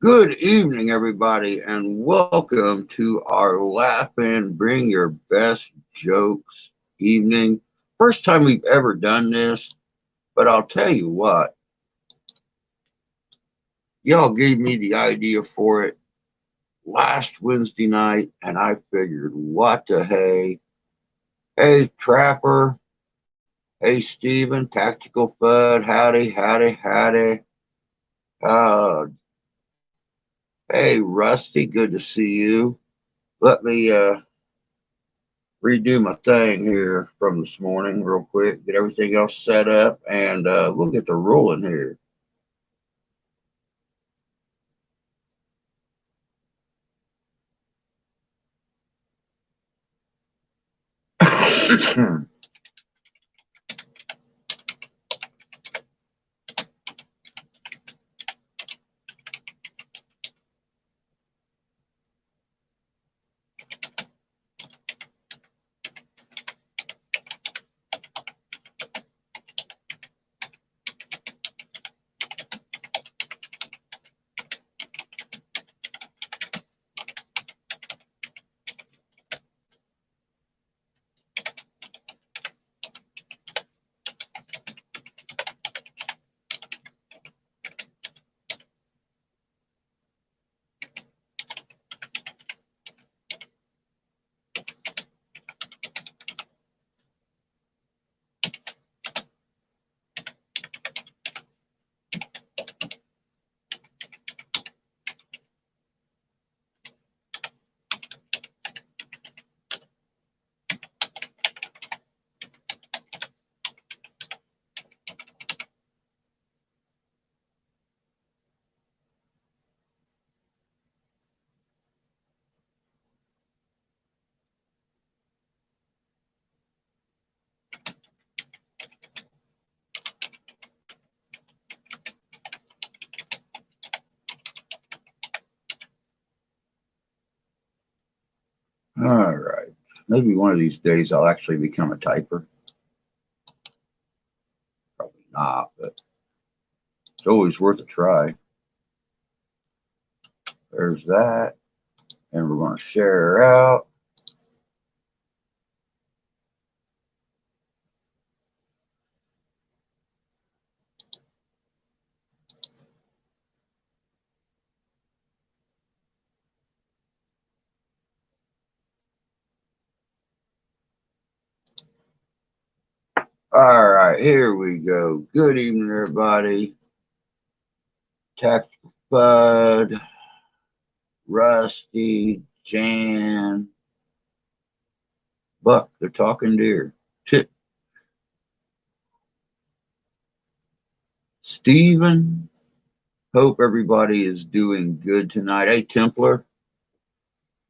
Good evening, everybody, and welcome to our Laugh and Bring Your Best Jokes evening. First time we've ever done this, but I'll tell you what, y'all gave me the idea for it last Wednesday night, and I figured, what the hey? Hey, Trapper. Hey, Steven, Tactical Fud. Howdy, howdy, howdy. Uh, hey, Rusty, good to see you. Let me redo my thing here from this morning real quick, get everything else set up, and we'll get to rolling here. All right. Maybe one of these days I'll actually become a typer. Probably not, but it's always worth a try. There's that. And we're going to share her out. All right, here we go. Good evening, everybody. Tactical Bud, Rusty, Jan, Buck, they're talking deer. Steven, hope everybody is doing good tonight. Hey, Templar.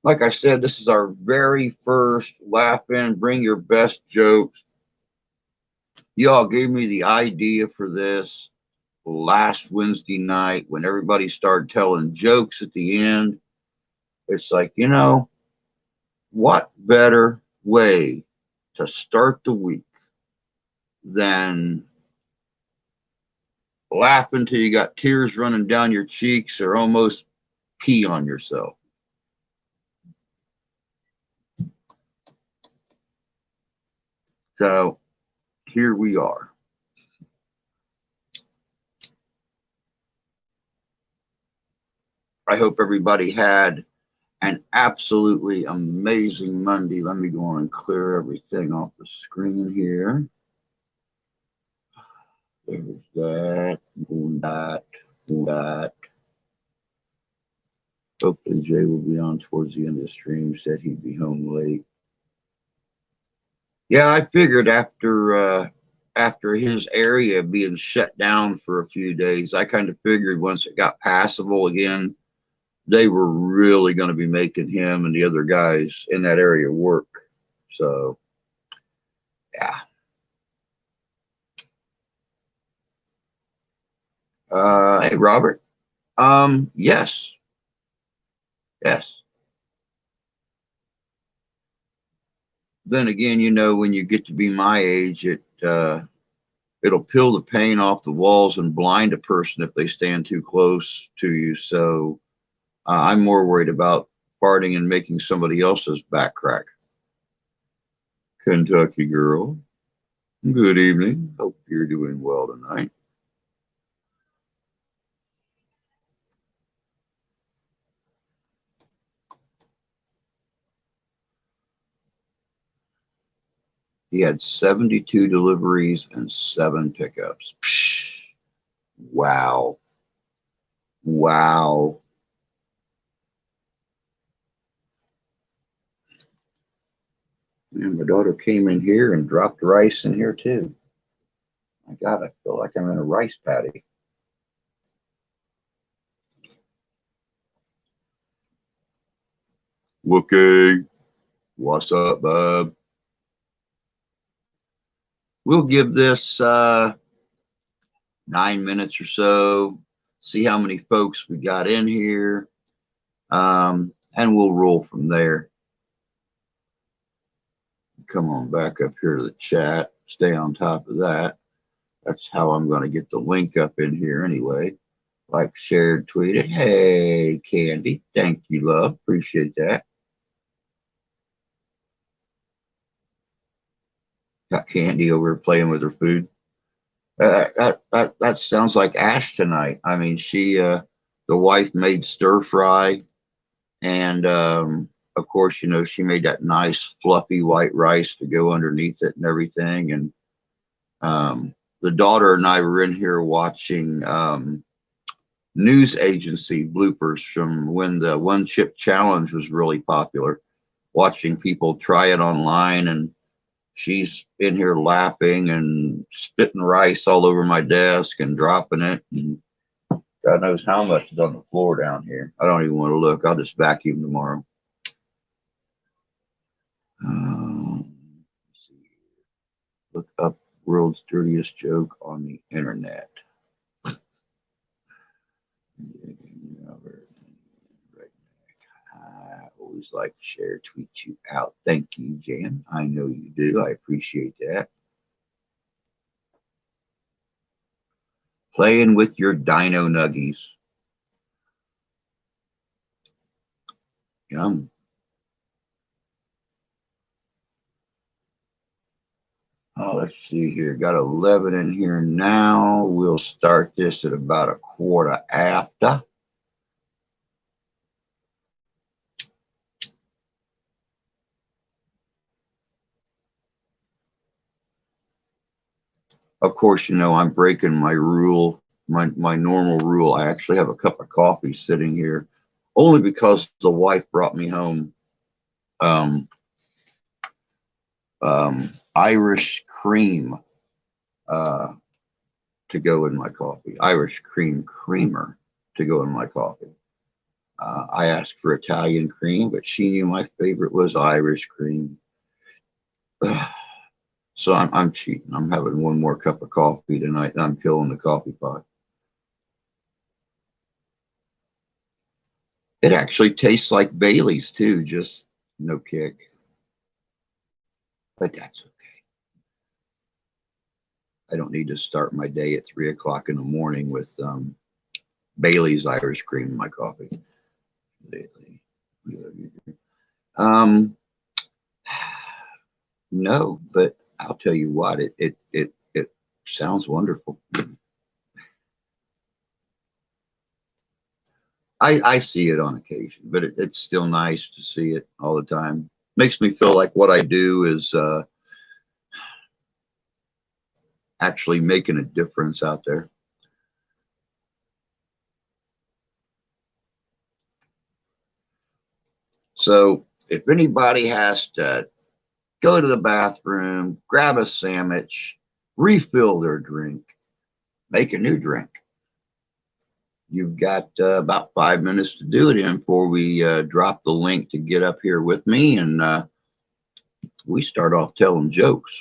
Like I said, this is our very first Laugh In, Bring Your Best Jokes. Y'all gave me the idea for this last Wednesday night when everybody started telling jokes at the end. It's like, what better way to start the week than laugh until you got tears running down your cheeks or almost pee on yourself. So here we are. I hope everybody had an absolutely amazing Monday. Let me go and clear everything off the screen here. There's that, that. Hopefully Jay will be on towards the end of the stream. Said he'd be home late. Yeah, I figured after his area being shut down for a few days, I kind of figured once it got passable again, they were really going to be making him and the other guys in that area work. So, yeah. Hey, Robert. Yes. Yes. Then again, when you get to be my age, it'll peel the paint off the walls and blind a person if they stand too close to you. So I'm more worried about farting and making somebody else's back crack. Kentucky girl, good evening. Hope you're doing well tonight. He had 72 deliveries and 7 pickups. Psh, wow. Wow. And my daughter came in here and dropped rice in here too. My God, I feel like I'm in a rice paddy. Okay. What's up, bub? We'll give this 9 minutes or so, see how many folks we got in here, and we'll roll from there. Come on back up here to the chat. Stay on top of that. That's how I'm going to get the link up in here anyway. Like, shared, tweeted. Hey, Candy. Thank you, love. Appreciate that. Got Candy over playing with her food. That sounds like Ash tonight. I mean, the wife made stir fry, and of course, she made that nice fluffy white rice to go underneath it and everything. And the daughter and I were in here watching news agency bloopers from when the one chip challenge was really popular, watching people try it online, and she's in here laughing and spitting rice all over my desk and dropping it, and God knows how much is on the floor down here. I don't even want to look. I'll just vacuum tomorrow. Let's see. Look up world's dirtiest joke on the internet. I always like to share, tweet you out. Thank you, Jan. I know you do. I appreciate that. Playing with your dino nuggies. Yum. Oh, let's see here. Got 11 in here now. We'll start this at about a quarter after. Of course, I'm breaking my rule, my normal rule. I actually have a cup of coffee sitting here only because the wife brought me home Irish cream to go in my coffee. Irish cream creamer to go in my coffee. I asked for Italian cream, but she knew my favorite was Irish cream. So I'm cheating. I'm having one more cup of coffee tonight, and I'm killing the coffee pot. It actually tastes like Bailey's too, just no kick. But that's okay. I don't need to start my day at 3 o'clock in the morning with Bailey's Irish cream in my coffee. Bailey, we love you. No, but I'll tell you what, it sounds wonderful. I see it on occasion, but it's still nice to see it all the time. Makes me feel like what I do is actually making a difference out there. So if anybody has to go to the bathroom, grab a sandwich, refill their drink, make a new drink, you've got about 5 minutes to do it in before we drop the link to get up here with me, and we start off telling jokes.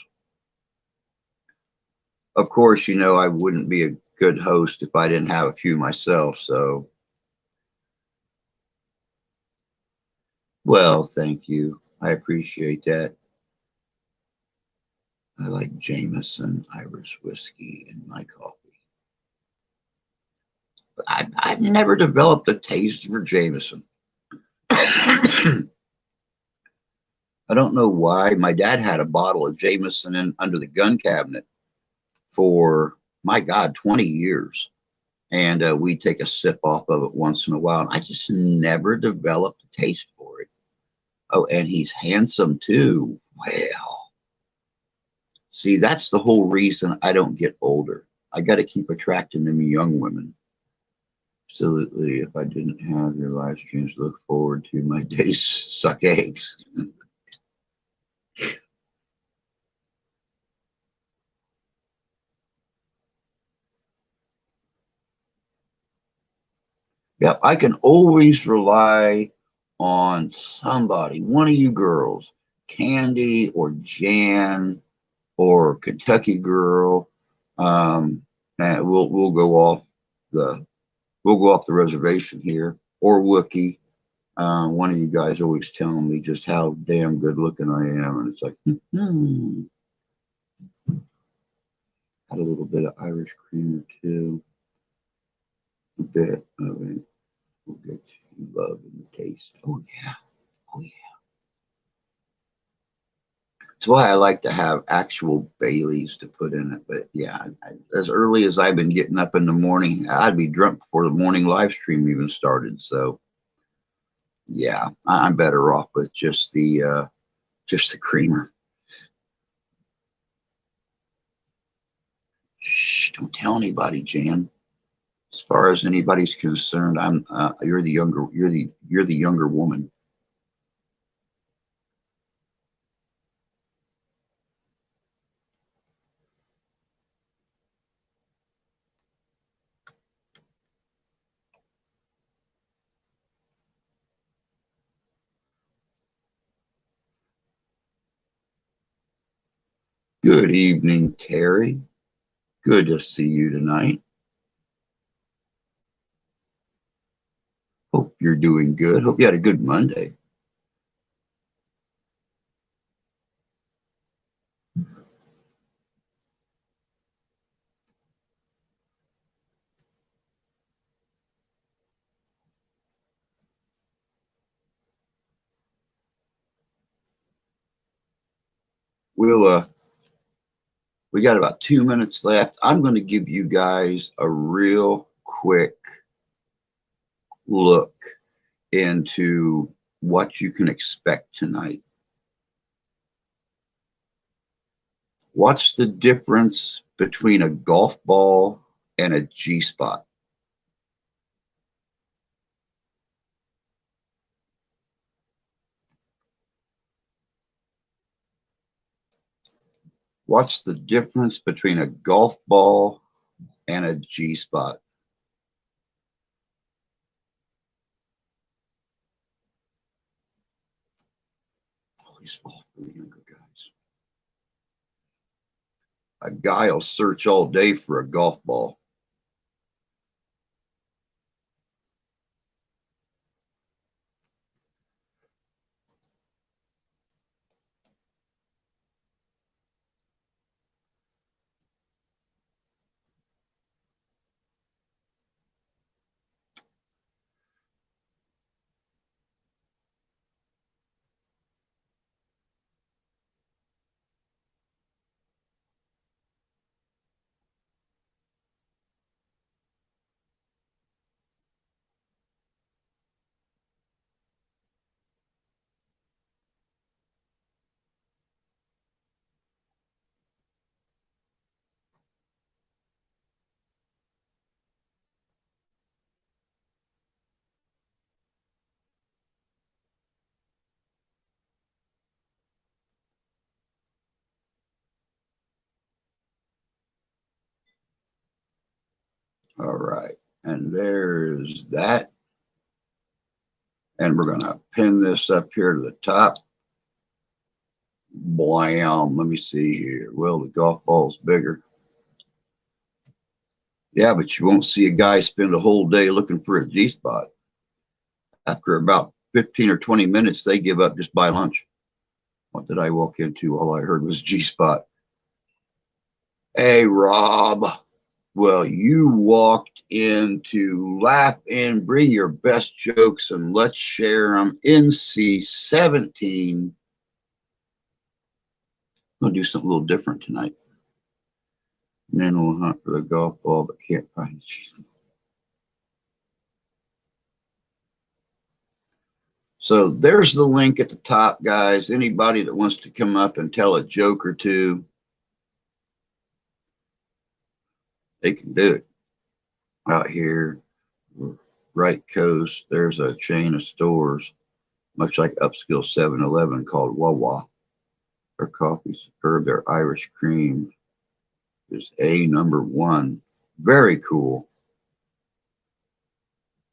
Of course, I wouldn't be a good host if I didn't have a few myself. So, well, thank you. I appreciate that. I like Jameson Irish whiskey in my coffee. I've never developed a taste for Jameson. I don't know why. My dad had a bottle of Jameson under the gun cabinet for, my God, 20 years. And we'd take a sip off of it once in a while. And I just never developed a taste for it. Oh, and he's handsome too. Well, see, that's the whole reason I don't get older. I got to keep attracting them young women. Absolutely. If I didn't have your live streams to look forward to, my days suck eggs. Yep, I can always rely on somebody, one of you girls, Candy or Jan or Kentucky Girl. And we'll go off the reservation here, or Wookie. One of you guys always telling me just how damn good looking I am, and it's like, Had a little bit of Irish cream or two, a bit of it. We'll get you love in the taste. Oh yeah, oh yeah. That's why I like to have actual Baileys to put in it. But yeah, as early as I've been getting up in the morning, I'd be drunk before the morning live stream even started. So yeah, I'm better off with just the creamer. Shh, don't tell anybody, Jan. As far as anybody's concerned, you're the younger woman. Good evening, Terry. Good to see you tonight. Hope you're doing good. Hope you had a good Monday. We got about 2 minutes left. I'm going to give you guys a real quick look into what you can expect tonight. What's the difference between a golf ball and a G-spot? What's the difference between a golf ball and a G-spot? Always fall for the younger guys. A guy will search all day for a golf ball. All right, and there's that. And we're going to pin this up here to the top. Blam. Let me see here. Well, the golf ball's bigger. Yeah, but you won't see a guy spend a whole day looking for a G-spot. After about 15 or 20 minutes, they give up, just buy lunch. What did I walk into? All I heard was G-spot. Hey, Rob. Well, you walked in to laugh and bring your best jokes and let's share them. NC-17. I'm going to do something a little different tonight. Men will hunt for the golf ball but can't find it. So there's the link at the top, guys. Anybody that wants to come up and tell a joke or two, they can do it. Out here, right coast, there's a chain of stores, much like upscale 7-Eleven, called Wawa. Their coffee's superb. Their Irish cream is #1. Very cool.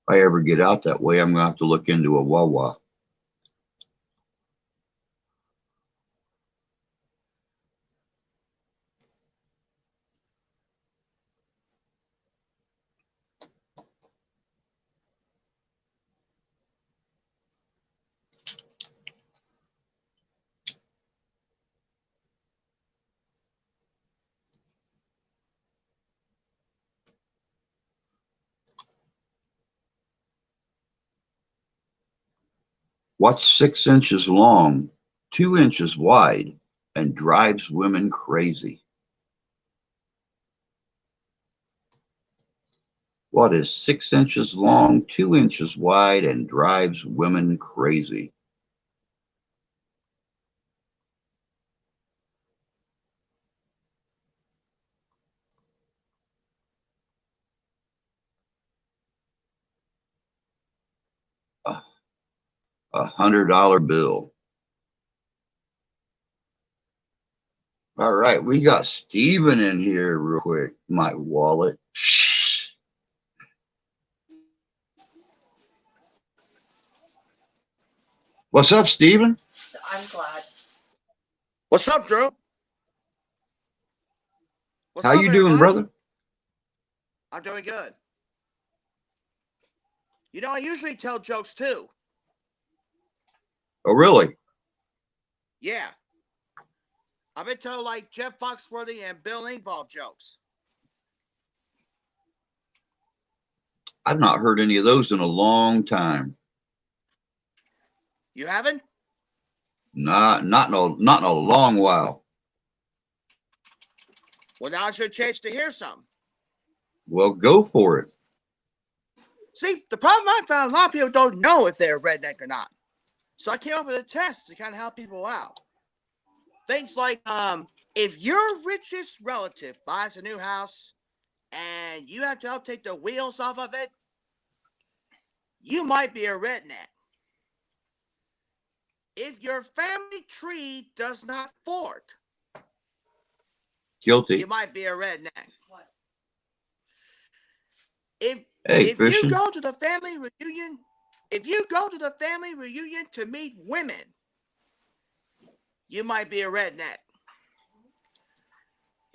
If I ever get out that way, I'm going to have to look into a Wawa. What's 6 inches long, 2 inches wide, and drives women crazy? What is 6 inches long, 2 inches wide, and drives women crazy? A $100 bill. All right, we got Steven in here real quick. My wallet. What's up, Steven? I'm glad. What's up, Drew? What's How up, you doing, everybody? brother? I'm doing good. You know, I usually tell jokes too. Oh, really? Yeah. I've been telling like Jeff Foxworthy and Bill Engvall jokes. I've not heard any of those in a long time. You haven't? Not in a long while. Well, now's your chance to hear some. Well, go for it. See, the problem I found, a lot of people don't know if they're redneck or not. So I came up with a test to kind of help people out. Things like, if your richest relative buys a new house and you have to help take the wheels off of it, you might be a redneck. If your family tree does not fork, Guilty. you might be a redneck. What? If Hey, if you fishing. go to the family reunion, to meet women, you might be a redneck.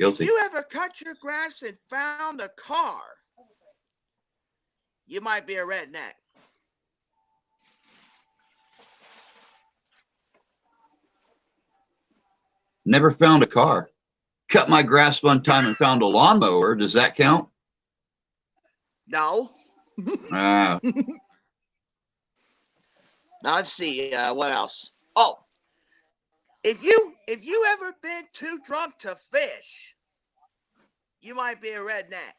Guilty. If you ever cut your grass and found a car, you might be a redneck. Never found a car. Cut my grass one time and found a lawnmower. Does that count? No. Ah, Now let's see. What else? Oh, if you ever been too drunk to fish, you might be a redneck.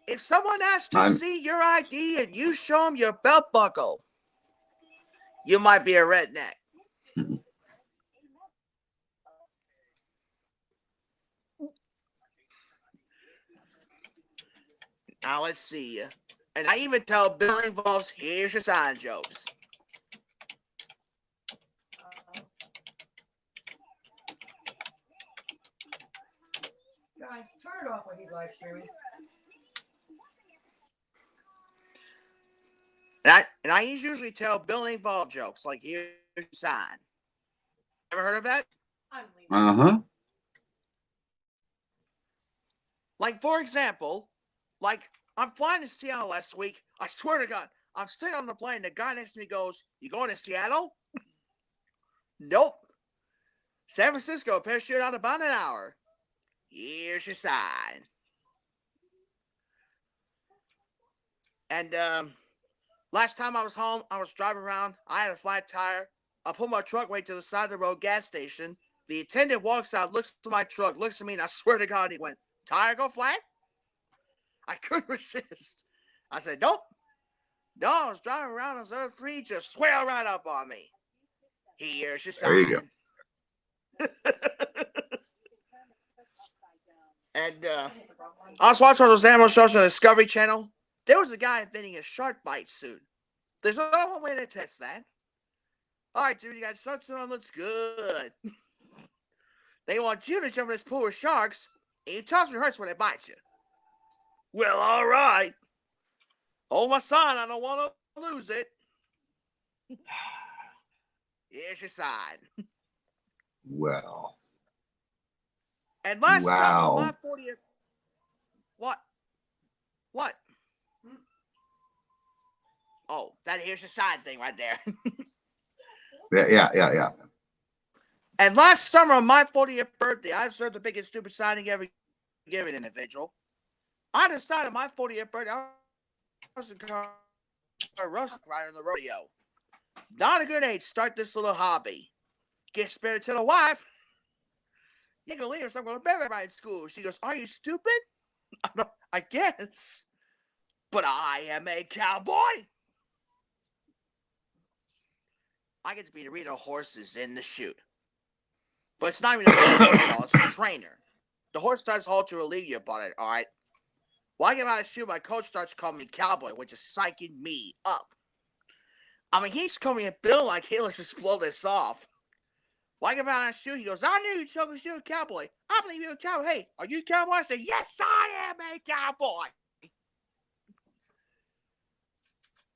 If someone asks to I'm see your ID and you show them your belt buckle, you might be a redneck. Now let's see. And I even tell Bill Engvall's here's your sign jokes. God, turn it off when he's live streaming. And I usually tell Bill Engvall jokes like here's your sign. Ever heard of that? I'm leaving. uh-huh. Like for example, like I'm flying to Seattle last week. I swear to God, I'm sitting on the plane. The guy next to me goes, "You going to Seattle?" Nope. San Francisco parachute out about an hour. Here's your sign. And last time I was home, I was driving around. I had a flat tire. I pulled my truck right to the side of the road gas station. The attendant walks out, looks at my truck, looks at me, and I swear to God, he went, "Tire go flat?" I couldn't resist. I said, "Nope." No, I was driving around on the three, just swell right up on me. Here's your sign. There you go. And I was watching those animal shows on the Discovery Channel. There was a guy inventing a shark bite suit. There's only one way to test that. All right, dude, you got shark suit on, looks good. They want you to jump in this pool with sharks, and you toss me hurts when they bite you. Well, all right. Hold my sign, I don't want to lose it. Here's your sign. Well. And last summer, Wow. my 40th. What? What? Oh, that here's your sign thing right there. Yeah. And last summer, on my 40th birthday, I observed the biggest stupid signing ever given an individual. I decided my 40th birthday, I was a roast rider in the rodeo. Not a good age to start this little hobby. Get spirited to the wife. You can leave us, I'm going to bury my in school. She goes, "Are you stupid?" I guess. But I am a cowboy. I get to be the reader of horses in the chute. But it's not even a horse, it's a trainer. The horse starts halt to relieve you about it, alright? While I get out of the chute, my coach starts calling me cowboy, which is psyching me up. I mean, he's calling me a bill like, "Hey, let's just blow this off." While I get out of the chute, he goes, "I knew you'd show me you're a cowboy. I believe you're a cowboy. Hey, are you a cowboy?" I say, "Yes, I am a cowboy."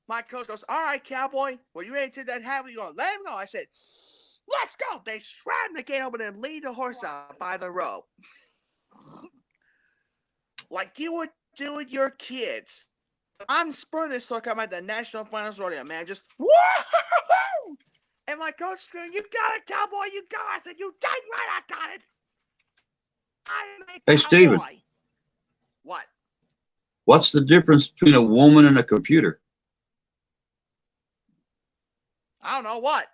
My coach goes, "All right, cowboy. Well, you ready to take that hat? You going to let him go?" I said, "Let's go." They slam the gate open and lead the horse out by the rope. Like you would do with your kids. I'm spurring this look. I'm at the National Finals Rodeo, man. Just, woo! And my coach screaming, "You got it, cowboy. You got it." I said, "You dang right I got it. I am a cowboy." Hey, Steven. What? What's the difference between a woman and a computer? I don't know what.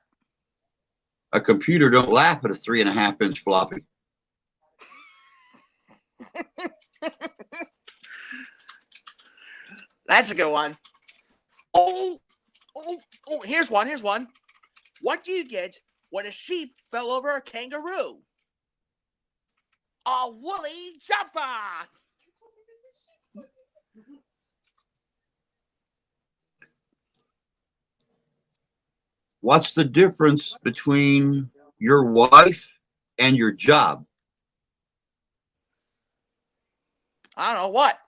A computer don't laugh at a 3.5-inch floppy. That's a good one. Oh, here's one. What do you get when a sheep fell over a kangaroo? A woolly jumper. What's the difference between your wife and your job? I don't know what.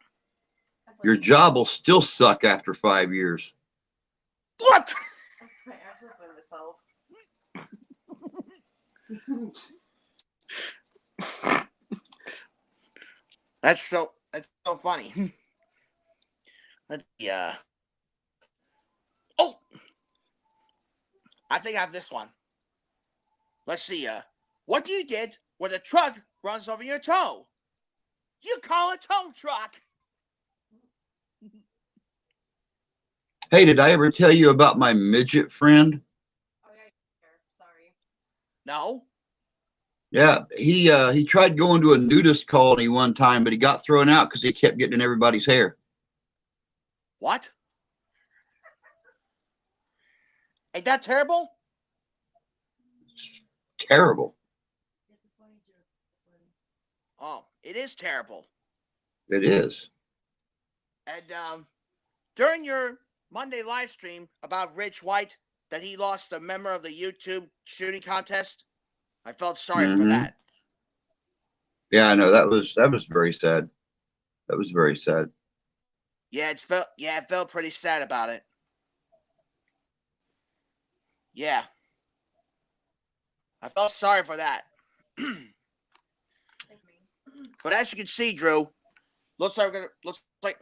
Your job will still suck after 5 years. What? That's my answer for myself. That's so funny. Oh, I think I have this one. Let's see. What do you get when a truck runs over your toe? You call a tow truck. Hey, did I ever tell you about my midget friend? Oh yeah, sorry. No. Yeah, he tried going to a nudist colony one time, but he got thrown out because he kept getting in everybody's hair. What? Ain't that terrible? Terrible. Oh, it is terrible. It is. And during your Monday live stream about Rich White, that he lost a member of the YouTube shooting contest, I felt sorry for that. Yeah, I know that was very sad. That was very sad. Yeah, it felt pretty sad about it. Yeah, I felt sorry for that. But as you can see, Drew, looks like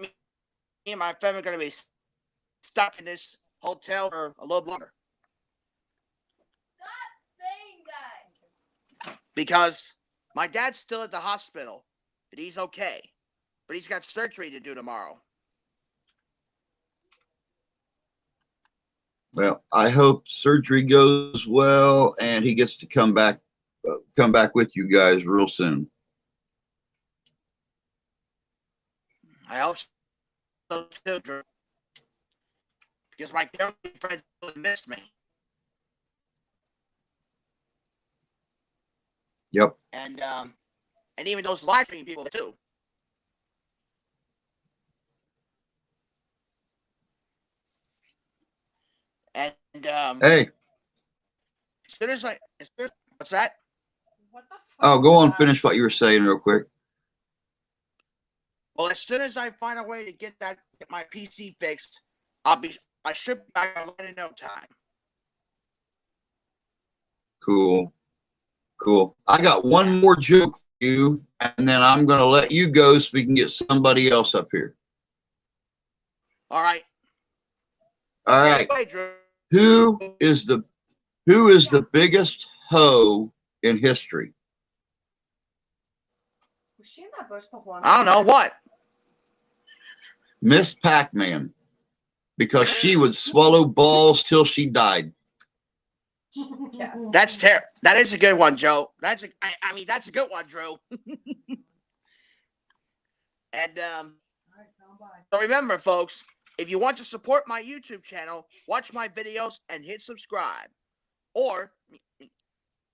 me and my family are gonna be stuck in this hotel for a little longer. Stop saying because my dad's still at the hospital, but he's okay. But he's got surgery to do tomorrow. Well, I hope surgery goes well and he gets to come back with you guys real soon. I hope so too, Drew. Because my girlfriend really missed me. Yep. And even those live stream people too. And Hey. what's that? What the fuck? Oh, go on, finish what you were saying real quick. Well, as soon as I find a way to get my PC fixed, I should be back in no time. Cool. Cool. I got one more joke for you, and then I'm going to let you go so we can get somebody else up here. All right. All right. Anyway, Drew. Who is the biggest hoe in history? Was she in that bush the whole time? I don't know what. Miss Pac-Man, because she would swallow balls till she died. Yes. That's terrible. That is a good one, Joe. That's a good one, Drew. And so remember, folks, if you want to support my YouTube channel, watch my videos and hit subscribe. Or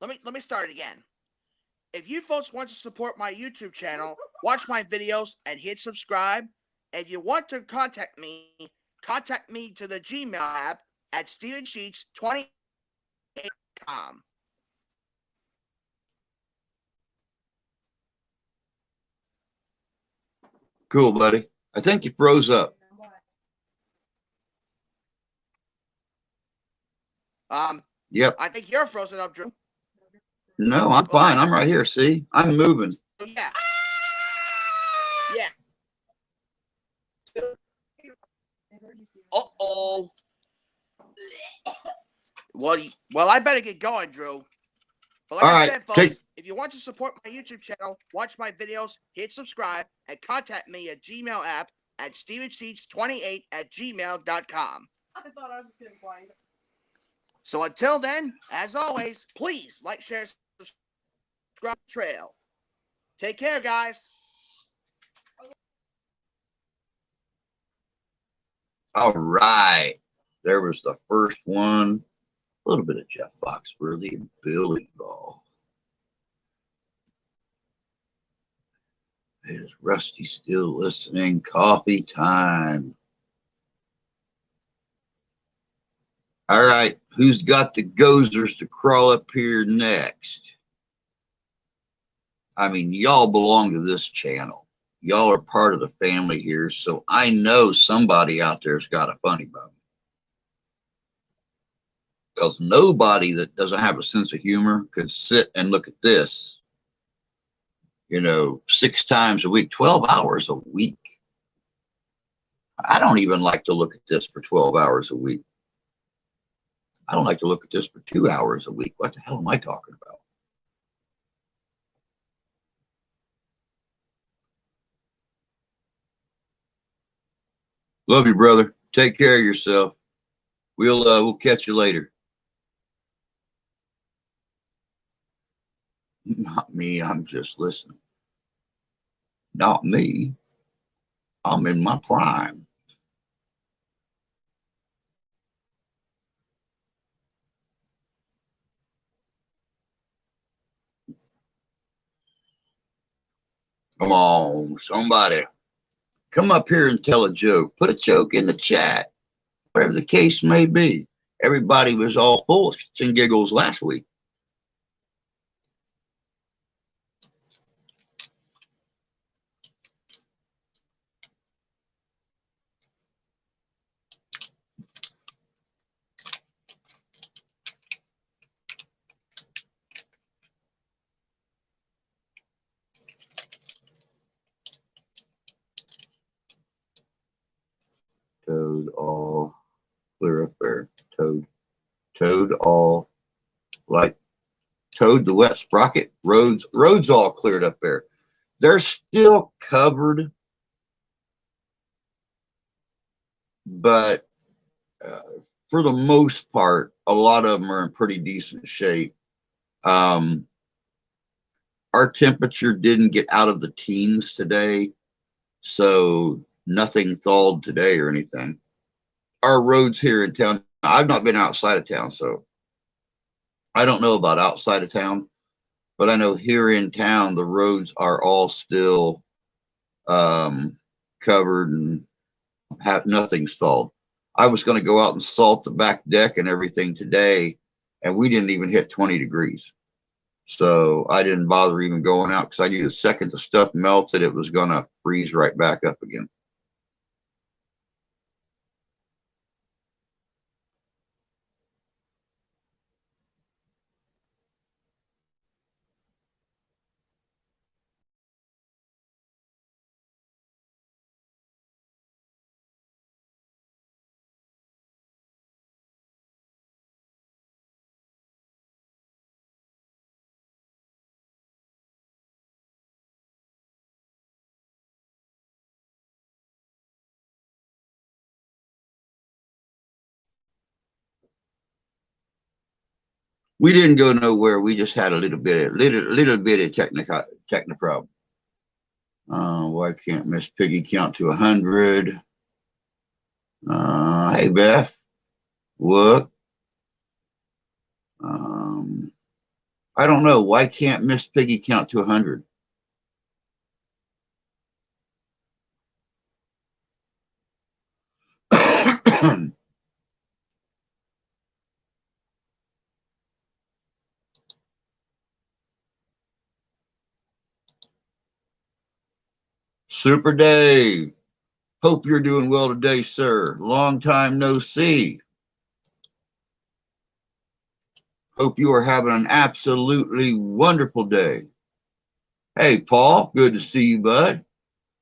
let me start again. If you folks want to support my YouTube channel, watch my videos and hit subscribe. If you want to contact me to the Gmail app at stevensheets28.com. Cool, buddy. I think you froze up. Yep. I think you're frozen up, Drew. No, I'm fine. I'm right here. See, I'm moving. Yeah. Yeah. Uh-oh. Well, I better get going, Drew. But like I said, folks, if you want to support my YouTube channel, watch my videos, hit subscribe, and contact me at Gmail app at stevensheets28@gmail.com. I thought I was just getting blind. So until then, as always, please like, share, subscribe, trail. Take care, guys. All right. There was the first one. A little bit of Jeff Foxworthy and Billy Ball. Is Rusty still listening? Coffee time. All right. Who's got the gozers to crawl up here next? I mean, y'all belong to this channel. Y'all are part of the family here, so I know somebody out there's got a funny bone. Because nobody that doesn't have a sense of humor could sit and look at this, 6 times a week, 12 hours a week. I don't even like to look at this for 12 hours a week. I don't like to look at this for 2 hours a week. What the hell am I talking about? Love you, brother. Take care of yourself. We'll catch you later. Not me. I'm just listening. Not me. I'm in my prime. Come on, somebody. Come up here and tell a joke. Put a joke in the chat. Whatever the case may be. Everybody was all full of shits and giggles last week. Toad all clear affair. Toad all like towed the wet sprocket. Roads all cleared up there. They're still covered, but for the most part, a lot of them are in pretty decent shape. Our temperature didn't get out of the teens today, so nothing thawed today or anything. Our roads here in town, I've not been outside of town, so I don't know about outside of town, but I know here in town, the roads are all still covered and nothing's thawed. I was going to go out and salt the back deck and everything today, and we didn't even hit 20 degrees. So I didn't bother even going out because I knew the second the stuff melted, it was going to freeze right back up again. We didn't go nowhere. We just had a little bit of technical problem. Why can't Miss Piggy count to 100? Hey Beth, what? I don't know. Why can't Miss Piggy count to 100? Super Dave. Hope you're doing well today, sir. Long time no see. Hope you are having an absolutely wonderful day. Hey, Paul, good to see you, bud.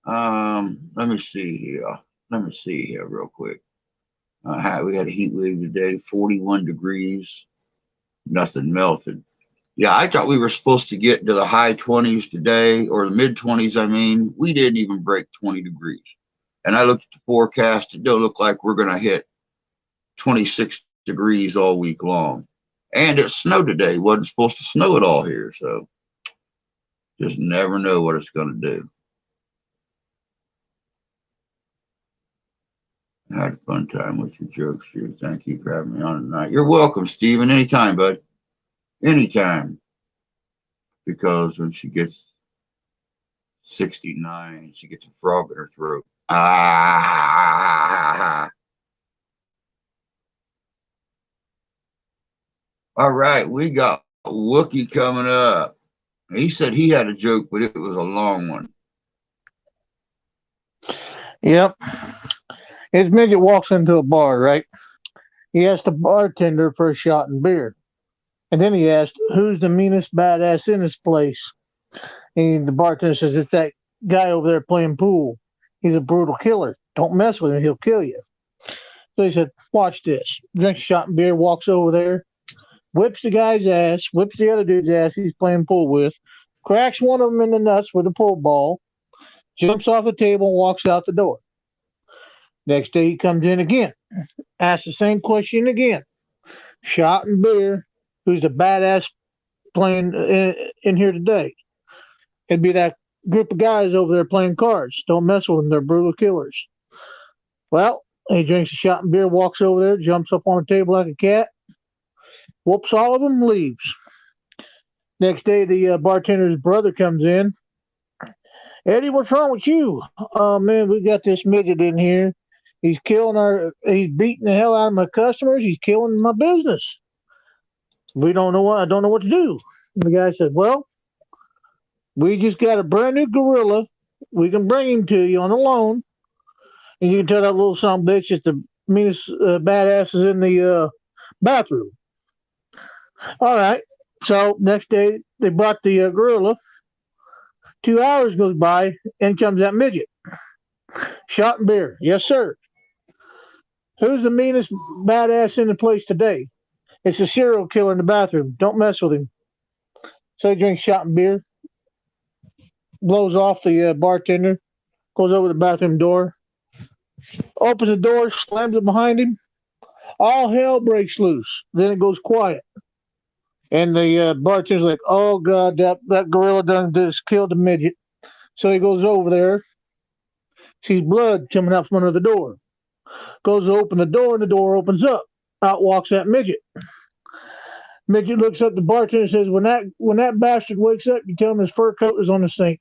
Let me see here real quick. We had a heat wave today, 41 degrees, nothing melted. Yeah, I thought we were supposed to get into the high 20s today, or the mid 20s, I mean. We didn't even break 20 degrees. And I looked at the forecast, it don't look like we're going to hit 26 degrees all week long. And it snowed today. It wasn't supposed to snow at all here, so just never know what it's going to do. I had a fun time with your jokes here. Thank you for having me on tonight. You're welcome, Stephen. Anytime, bud. Anytime. Because when she gets 69, she gets a frog in her throat. Ah. All right, we got Wookie coming up. He said he had a joke, but it was a long one. Yep. His midget walks into a bar, right? He asked the bartender for a shot and beer. And then he asked, "Who's the meanest badass in this place?" And the bartender says, "It's that guy over there playing pool. He's a brutal killer. Don't mess with him, he'll kill you." So he said, "Watch this." Drinks a shot and beer, walks over there, whips the guy's ass, whips the other dude's ass he's playing pool with, cracks one of them in the nuts with a pool ball, jumps off the table and walks out the door. Next day he comes in again, asks the same question again. Shot and beer. Who's the badass playing in here today? It'd be that group of guys over there playing cards. Don't mess with them. They're brutal killers. Well, he drinks a shot and beer, walks over there, jumps up on the table like a cat, whoops all of them, leaves. Next day, the bartender's brother comes in. "Eddie, what's wrong with you?" "Oh, man, we got this midget in here. He's beating the hell out of my customers. He's killing my business. I don't know what to do." And the guy said, "Well, we just got a brand new gorilla. We can bring him to you on a loan. And you can tell that little son of a bitch is the meanest badasses in the bathroom." All right. So next day, they brought the gorilla. 2 hours goes by, and comes that midget. "Shot and beer." "Yes, sir." "Who's the meanest badass in the place today?" "It's a serial killer in the bathroom. Don't mess with him." So he drinks shot and beer, blows off the bartender, goes over to the bathroom door, opens the door, slams it behind him. All hell breaks loose. Then it goes quiet. And the bartender's like, oh, God, that gorilla done just killed a midget. So he goes over there, sees blood coming out from under the door. Goes to open the door, and the door opens up. Out walks that midget. Midget looks up the bartender and says, when that bastard wakes up, you tell him his fur coat is on the sink.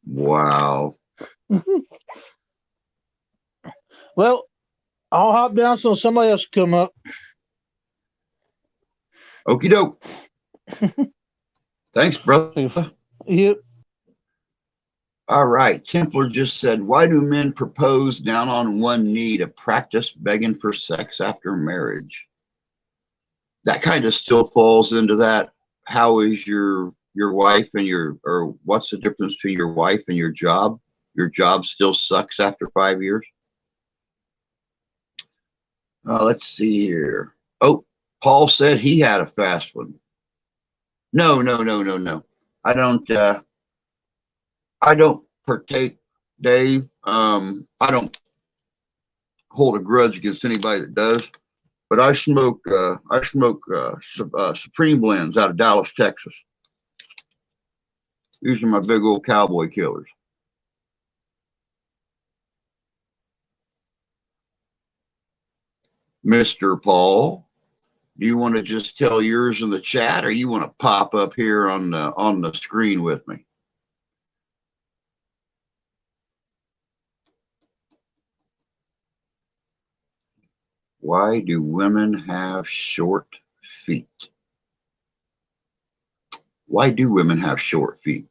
Wow. Well, I'll hop down so somebody else can come up. Okie doke. Thanks, brother. Yep. All right. Templar just said, why do men propose down on one knee to practice begging for sex after marriage? That kind of still falls into that. How is your wife and or what's the difference between your wife and your job? Your job still sucks after 5 years? Let's see here. Oh, Paul said he had a fast one. No. I don't partake, Dave. I don't hold a grudge against anybody that does, but I smoke Supreme blends out of Dallas, Texas. These are my big old cowboy killers. Mr. Paul, do you want to just tell yours in the chat, or you want to pop up here on the screen with me? Why do women have short feet? Why do women have short feet?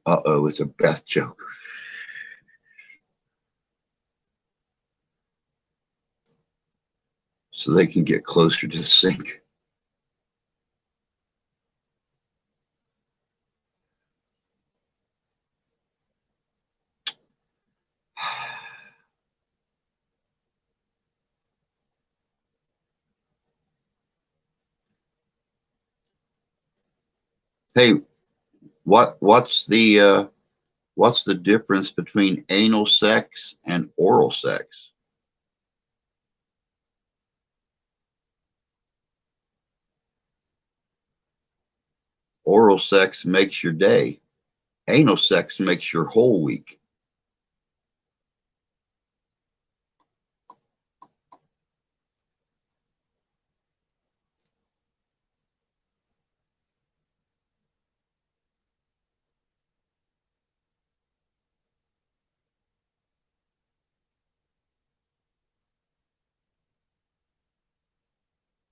Uh-oh, it's a Beth joke. So they can get closer to the sink. Hey, what's the difference between anal sex and oral sex? Oral sex makes your day. Anal sex makes your whole week.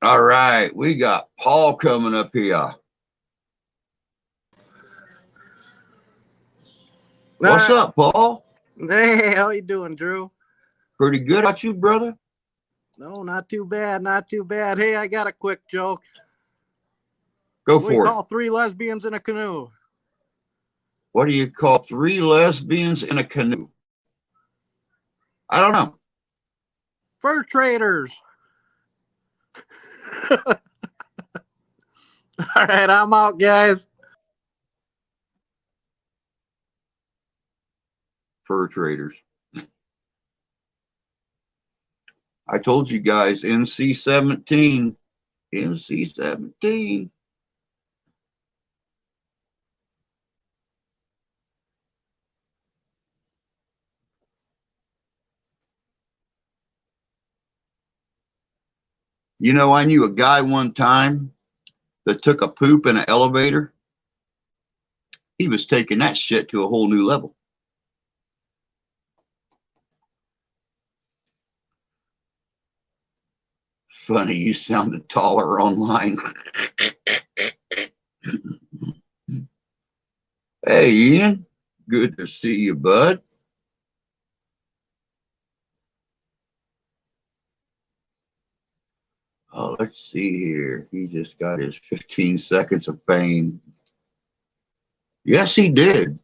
All right, we got Paul coming up here. What's up, Paul? Hey, how you doing, Drew? Pretty good. How about you, brother? No, not too bad, not too bad. Hey, I got a quick joke. Go What do you for it. call 3 lesbians in a canoe? What do you call 3 lesbians in a canoe? I don't know. Fur traders. All right, I'm out, guys. Fur traders. I told you guys, NC-17. NC-17. You know, I knew a guy one time that took a poop in an elevator. He was taking that shit to a whole new level. Funny, you sounded taller online. Hey, Ian. Good to see you, bud. Oh, let's see here. He just got his 15 seconds of fame. Yes, he did.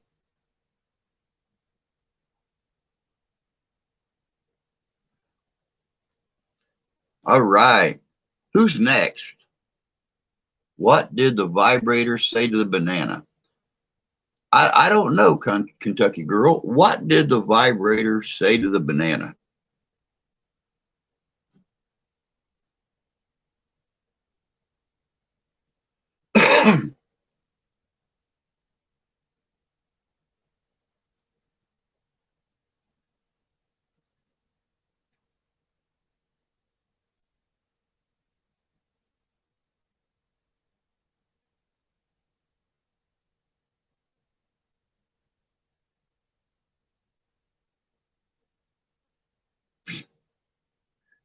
All right. Who's next? What did the vibrator say to the banana? I don't know, Kentucky girl. What did the vibrator say to the banana?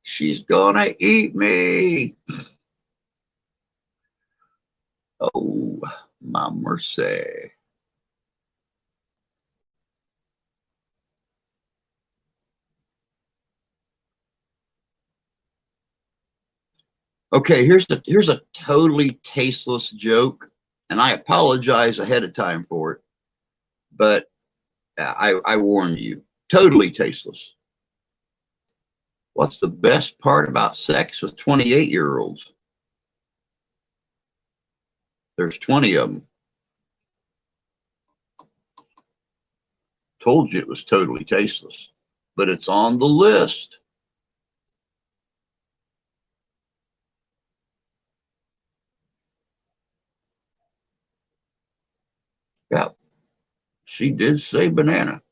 She's gonna eat me. Oh, my mercy. Okay, here's a totally tasteless joke, and I apologize ahead of time for it, but I warn you, totally tasteless. What's the best part about sex with 28-year-olds? There's 20 of them. Told you it was totally tasteless, but it's on the list. Yeah, she did say banana.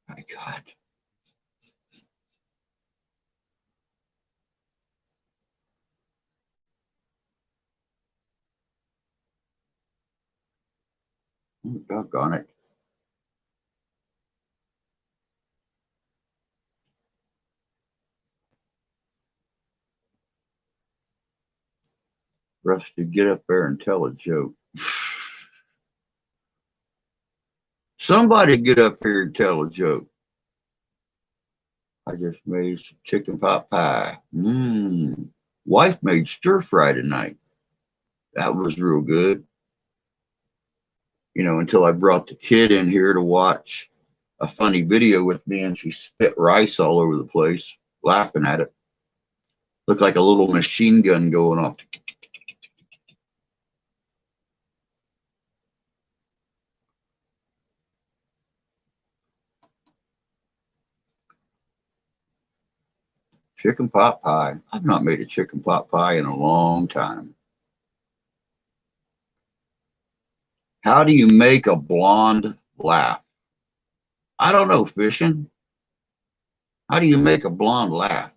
My God. Oh, doggone it. Rusty, get up there and tell a joke. Somebody get up here and tell a joke. I just made some chicken pot pie. Wife made stir fry tonight. That was real good. You know, until I brought the kid in here to watch a funny video with me and she spit rice all over the place, laughing at it. Looked like a little machine gun going off. Chicken pot pie. I've not made a chicken pot pie in a long time. How do you make a blonde laugh? I don't know, fishing. How do you make a blonde laugh?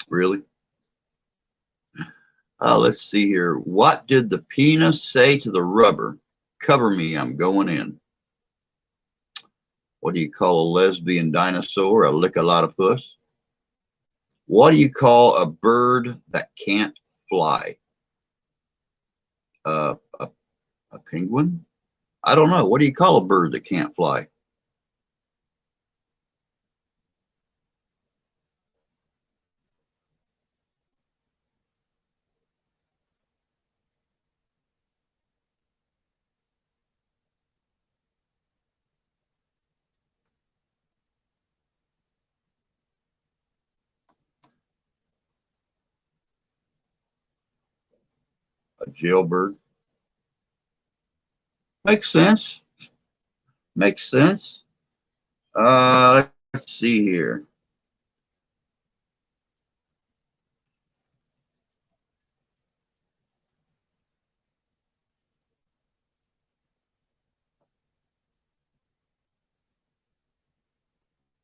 Really? Let's see here. What did the penis say to the rubber? Cover me, I'm going in. What do you call a lesbian dinosaur? A lick-a-lot-of-puss. What do you call a bird that can't fly? Uh, a, a penguin? I don't know. What do you call a bird that can't fly? A jailbird. Makes sense. Makes sense. Let's see here.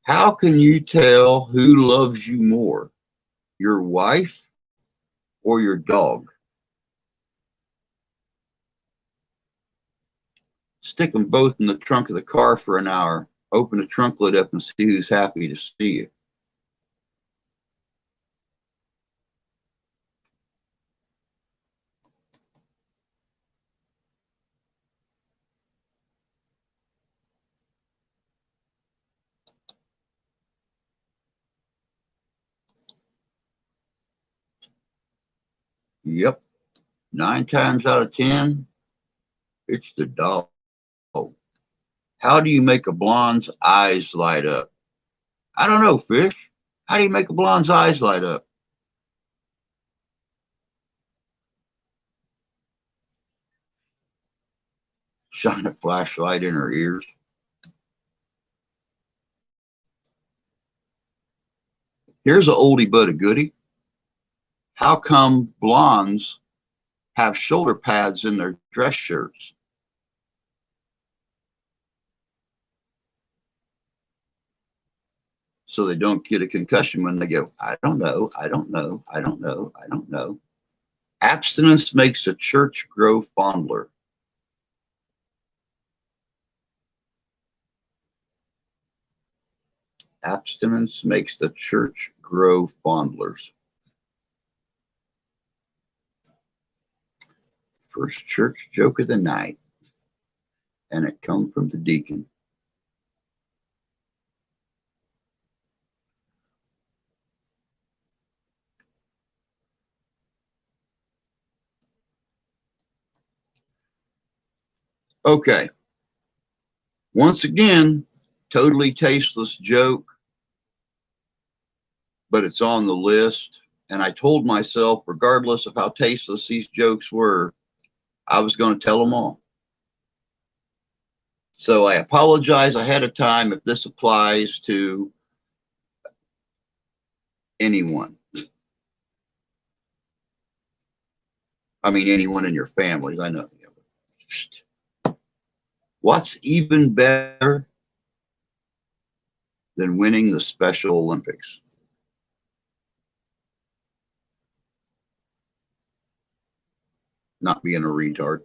How can you tell who loves you more, your wife or your dog? Stick them both in the trunk of the car for an hour. Open the trunk lid up and see who's happy to see you. Yep. 9 times out of 10, it's the dog. How do you make a blonde's eyes light up? I don't know, Fish. How do you make a blonde's eyes light up? Shine a flashlight in her ears. Here's an oldie but a goodie. How come blondes have shoulder pads in their dress shirts? So they don't get a concussion when they go, I don't know, I don't know, I don't know, I don't know. Abstinence makes the church grow fondler. Abstinence makes the church grow fondlers. First church joke of the night, and it come from the deacon. Okay. Once again, totally tasteless joke, but it's on the list. And I told myself, regardless of how tasteless these jokes were, I was going to tell them all. So I apologize ahead of time if this applies to anyone. I mean, anyone in your families. I know. What's even better than winning the Special Olympics? Not being a retard.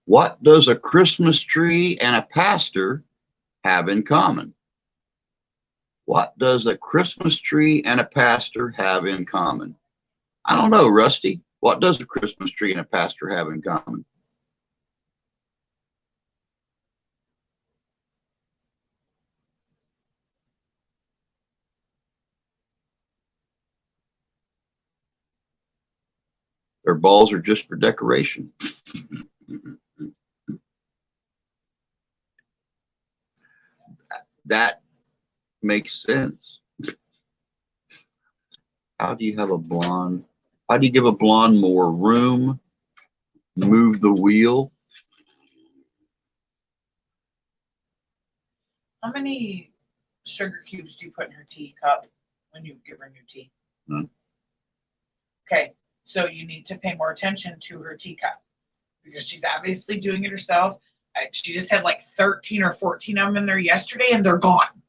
What does a Christmas tree and a pastor have in common? What does a Christmas tree and a pastor have in common? I don't know, Rusty. What does a Christmas tree and a pastor have in common? Their balls are just for decoration. That makes sense. How do you have a blonde? How do you give a blonde more room? Move the wheel. How many sugar cubes do you put in her teacup when you give her new tea? Okay, so you need to pay more attention to her teacup because she's obviously doing it herself. She just had like 13 or 14 of them in there yesterday and they're gone.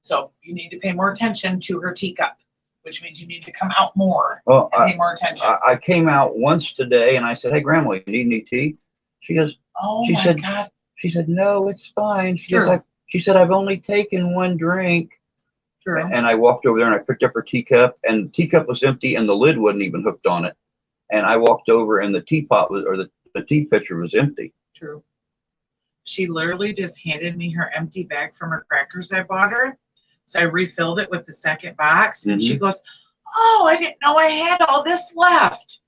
So you need to pay more attention to her teacup, which means you need to come out more and pay more attention. I came out once today and I said, hey, Grandma, you need any tea? She goes, oh she my said, God. She said, no, it's fine. She True. goes, she said, I've only taken one drink. True. And I walked over there and I picked up her teacup and the teacup was empty and the lid wasn't even hooked on it. And I walked over and the teapot was, or the tea pitcher was empty. True. She literally just handed me her empty bag from her crackers I bought her. So I refilled it with the second box and she goes, oh, I didn't know I had all this left.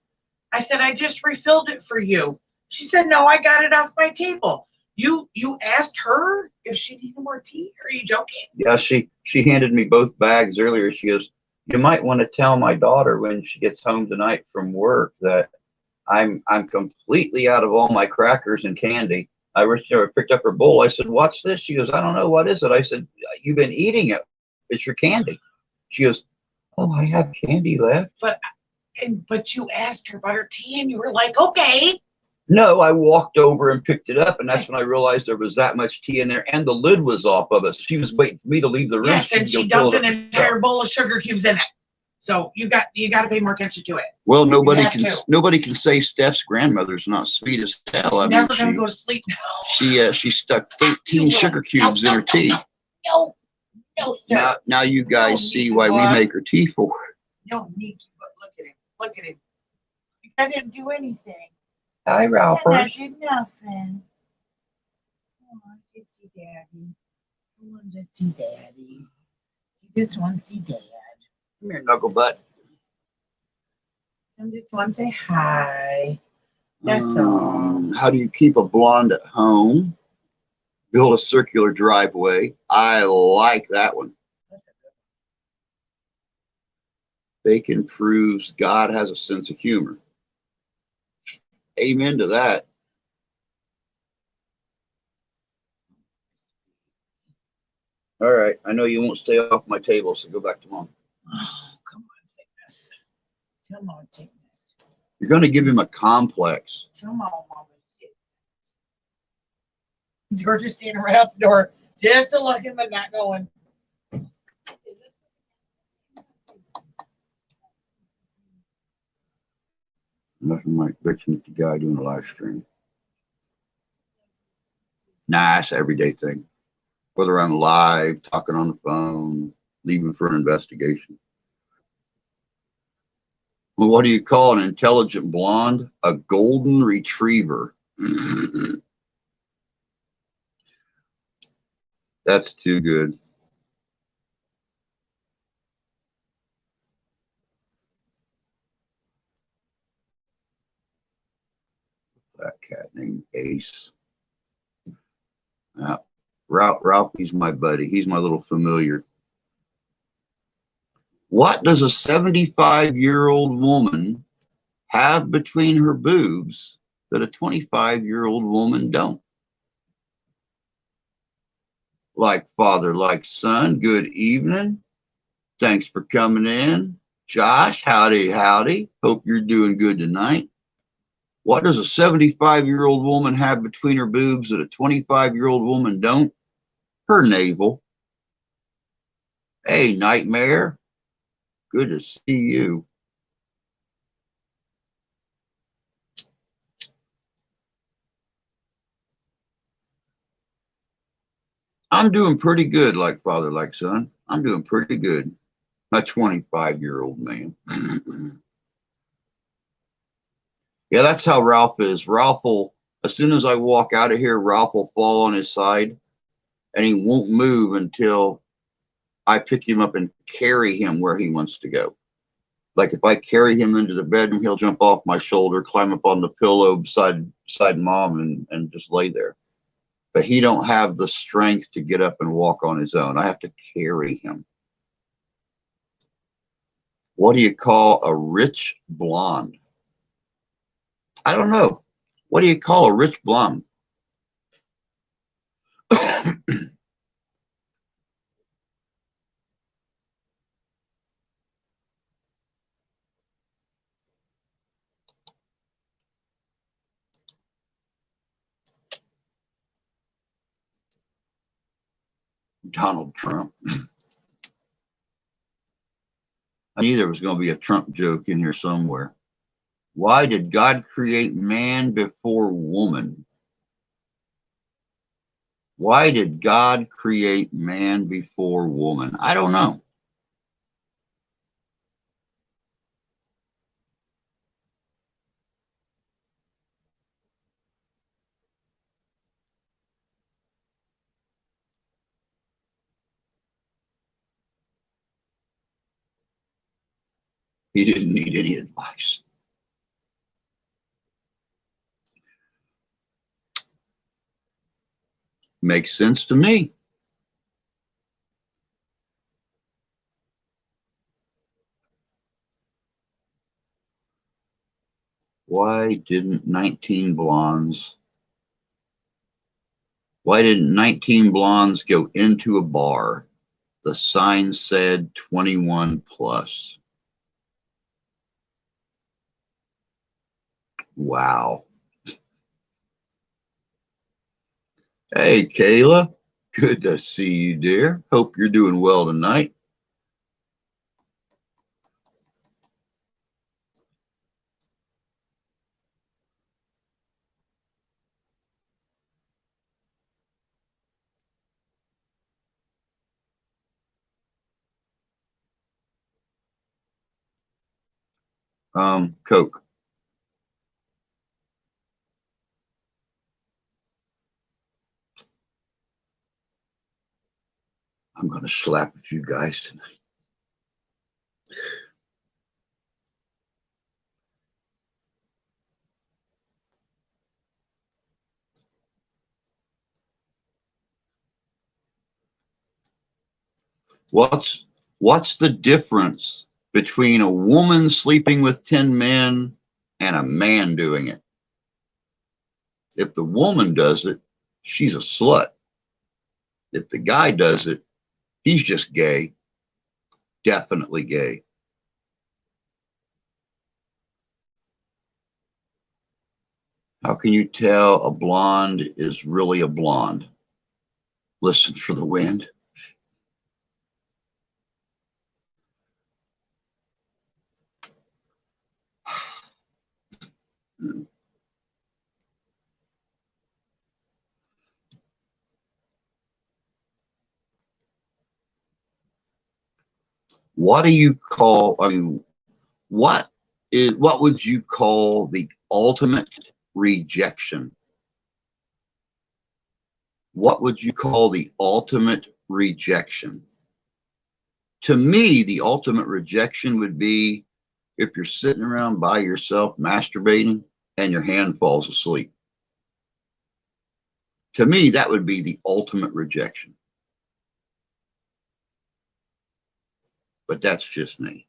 I said, I just refilled it for you. She said, no, I got it off my table. You asked her if she needed more tea? Are you joking? Yeah, she handed me both bags earlier. She goes, you might want to tell my daughter when she gets home tonight from work that I'm completely out of all my crackers and candy. I picked up her bowl. I said, what's this? She goes, I don't know. What is it? I said, you've been eating it. It's your candy. She goes, oh, I have candy left. But you asked her about her tea and you were like, okay. No, I walked over and picked it up, and that's when I realized there was that much tea in there, and the lid was off of it. So she was waiting for me to leave the room. Yes, and she she dumped an entire bowl of sugar cubes in it. So you got to pay more attention to it. Well, nobody can say Steph's grandmother's not sweet as hell. She's never gonna go to sleep now. She stuck 13 sugar cubes in her tea. No, sir. Now you guys see why we make her tea for her. No, Nikki, but look at him. Look at him. I didn't do anything. Hi, Ralph. I did nothing. Oh, I just see Daddy. I want to see Daddy. He just wants to see Dad. Come here, knuckle butt. I just want to say hi. That's all. How do you keep a blonde at home? Build a circular driveway. I like that one. Bacon proves God has a sense of humor. Amen to that. All right. I know you won't stay off my table, so go back to Mom. Oh, come on, Thickness. Come on, Thickness. You're going to give him a complex. Come on, Mama. George is standing right out the door, just to look him, but not going. Nothing like bitching at the guy doing a live stream. Nah, it's an everyday thing. Whether I'm live, talking on the phone, leaving for an investigation. Well, what do you call an intelligent blonde? A golden retriever. That's too good. That cat named Ace. Ralphie's my buddy. He's my little familiar. What does a 75-year-old woman have between her boobs that a 25-year-old woman don't? Like father, like son, good evening. Thanks for coming in. Josh, howdy, howdy. Hope you're doing good tonight. What does a 75-year-old woman have between her boobs that a 25-year-old woman don't? Her navel. Hey, Nightmare. Good to see you. I'm doing pretty good, like father, like son. I'm doing pretty good. A 25-year-old man. Yeah, that's how Ralph is. Ralph will, as soon as I walk out of here, Ralph will fall on his side, and he won't move until I pick him up and carry him where he wants to go. Like if I carry him into the bedroom, he'll jump off my shoulder, climb up on the pillow beside Mom, and just lay there. But he don't have the strength to get up and walk on his own. I have to carry him. What do you call a rich blonde? I don't know. What do you call a rich blonde? Donald Trump. I knew there was going to be a Trump joke in here somewhere. Why did God create man before woman? Why did God create man before woman? I don't know. He didn't need any advice. Makes sense to me. Why didn't 19 blondes go into a bar? The sign said 21 plus. Wow. Hey, Kayla. Good to see you, dear. Hope you're doing well tonight. Coke. I'm going to slap a few guys tonight. What's the difference between a woman sleeping with 10 men and a man doing it? If the woman does it, she's a slut. If the guy does it, he's just gay. Definitely gay. How can you tell a blonde is really a blonde? Listen for the wind. What do you call, what would you call the ultimate rejection? What would you call the ultimate rejection? To me, the ultimate rejection would be if you're sitting around by yourself masturbating and your hand falls asleep. To me, that would be the ultimate rejection. But that's just me.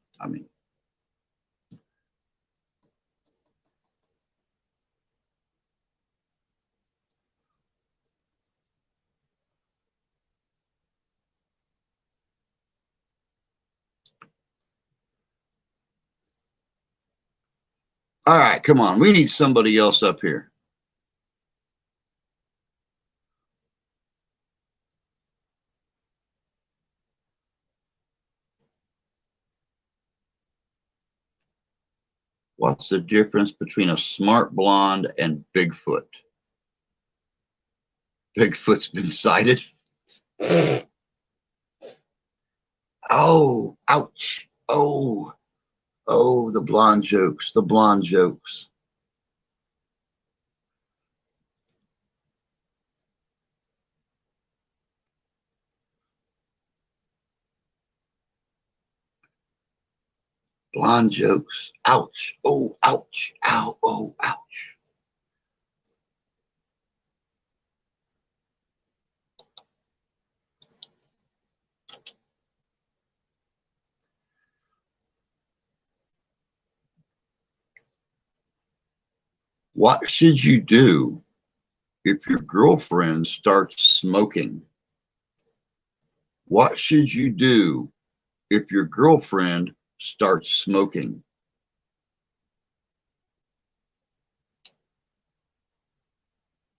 All right, come on. We need somebody else up here. What's the difference between a smart blonde and Bigfoot? Bigfoot's been sighted. Oh, ouch. Oh, the blonde jokes, the blonde jokes. Blonde jokes. Ouch. Oh, ouch. Ow, oh, ouch. What should you do if your girlfriend starts smoking? What should you do if your girlfriend starts smoking?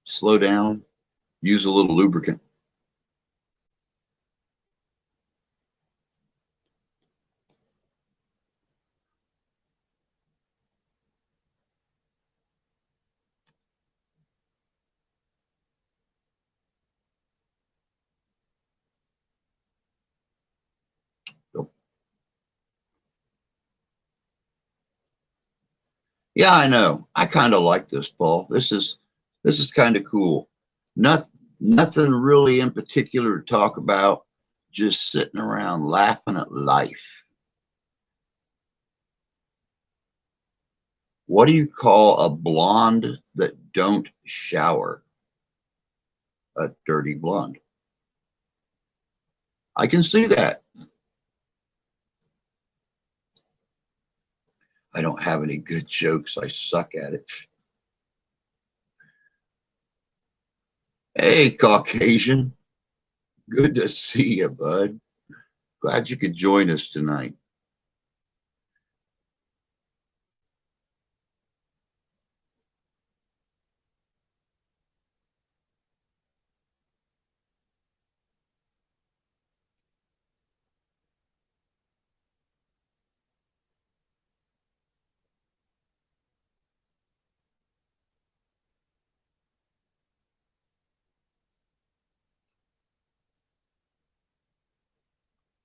Slow down, use a little lubricant. Yeah, I know. I kind of like this, Paul. This is kind of cool. Nothing really in particular to talk about. Just sitting around laughing at life. What do you call a blonde that don't shower? A dirty blonde. I can see that. I don't have any good jokes. I suck at it. Hey, Caucasian. Good to see you, bud. Glad you could join us tonight.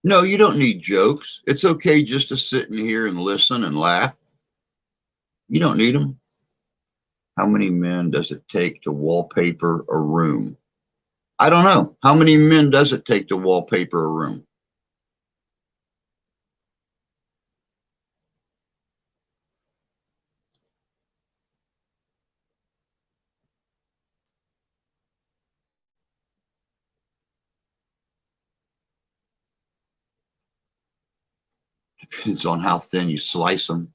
No, you don't need jokes. It's okay just to sit in here and listen and laugh. You don't need them. How many men does it take to wallpaper a room? I don't know. How many men does it take to wallpaper a room? Depends on how thin you slice them.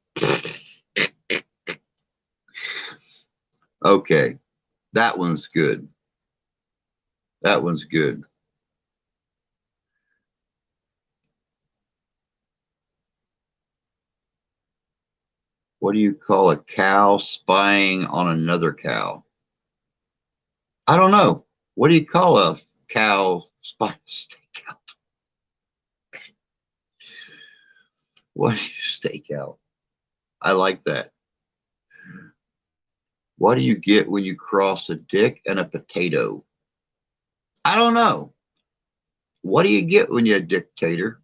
Okay, that one's good. That one's good. What do you call a cow spying on another cow? I don't know. What do you call a cow spy? Stakeout. What do you stake out? I like that. What do you get when you cross a dick and a potato? I don't know. What do you get when you're a dictator?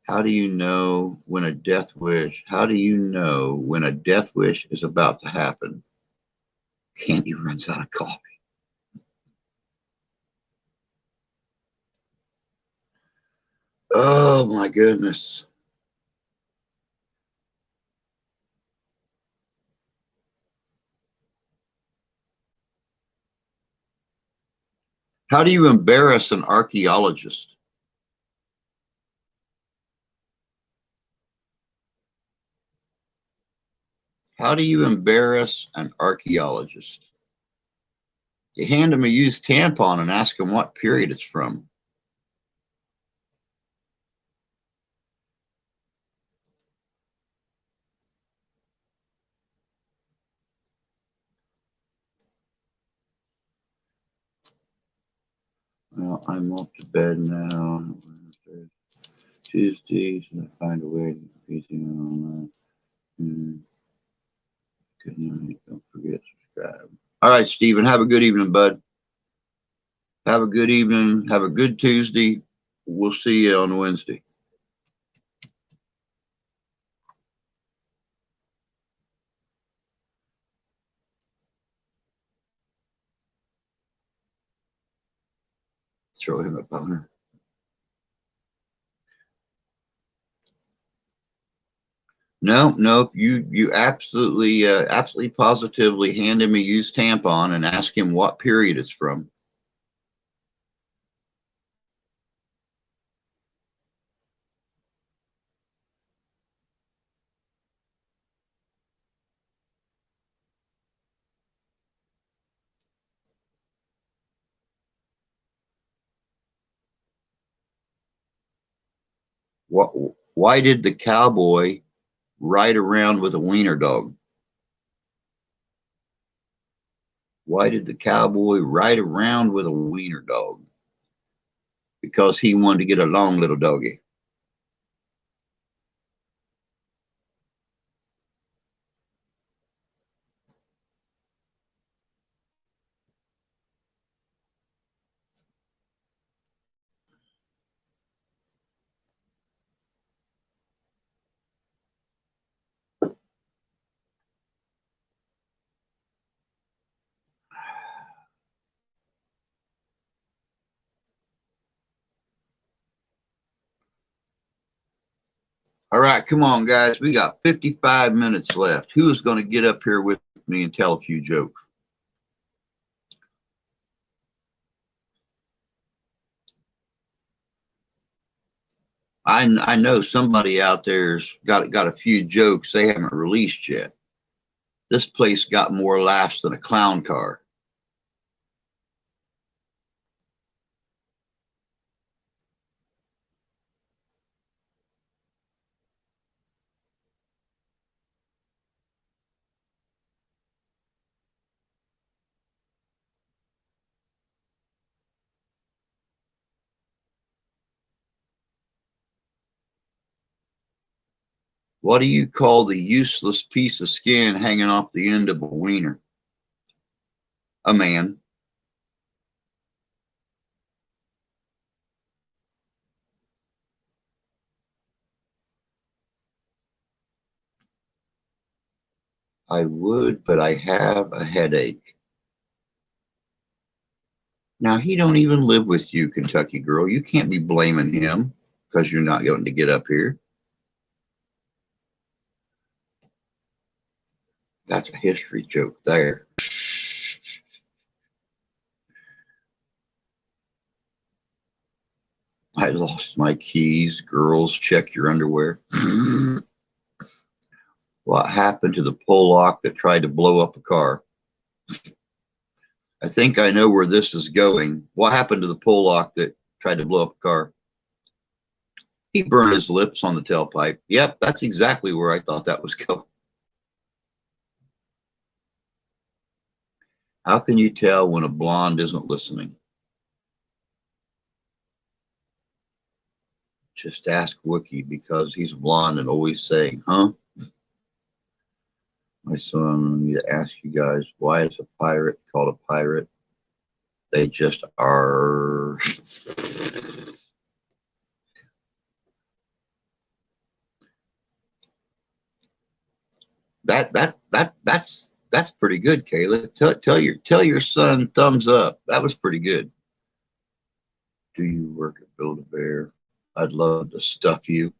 How do you know when a death wish? How do you know when a death wish is about to happen? Candy runs out of coffee. Oh my goodness. How do you embarrass an archaeologist? How do you embarrass an archaeologist? You hand them a used tampon and ask them what period it's from. Well, I'm off to bed now. Tuesdays, and I find a way to be on that. Good night. Don't forget to subscribe. All right, Stephen. Have a good evening, bud. Have a good evening. Have a good Tuesday. We'll see you on Wednesday. Throw him a boner. No, no, you absolutely, absolutely positively hand him a used tampon and ask him what period it's from. What? Why did the cowboy ride around with a wiener dog? Why did the cowboy ride around with a wiener dog? Because he wanted to get a long little doggy. All right, come on, guys. We got 55 minutes left. Who is going to get up here with me and tell a few jokes? I know somebody out there's got a few jokes they haven't released yet. This place got more laughs than a clown car. What do you call the useless piece of skin hanging off the end of a wiener? A man. I would, but I have a headache. Now, he don't even live with you, Kentucky girl. You can't be blaming him because you're not going to get up here. That's a history joke there. I lost my keys. Girls, check your underwear. What happened to the Pollock that tried to blow up a car? I think I know where this is going. What happened to the Pollock that tried to blow up a car? He burned his lips on the tailpipe. Yep, that's exactly where I thought that was going. How can you tell when a blonde isn't listening? Just ask Wookie because he's blonde and always saying, huh? My son, I need to ask you guys, why is a pirate called a pirate? They just are. That's pretty good, Kayla. Tell your son thumbs up. That was pretty good. Do you work at Build-A-Bear? I'd love to stuff you.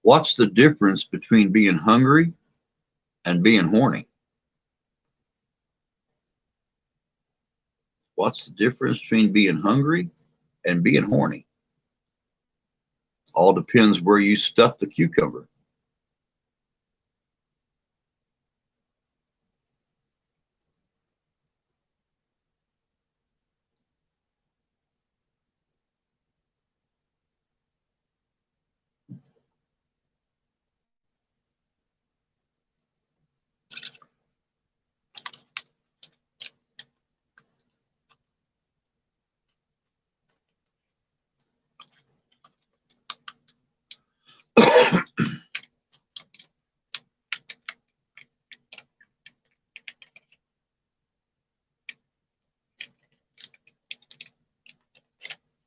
What's the difference between being hungry and being horny? What's the difference between being hungry and being horny? All depends where you stuff the cucumber.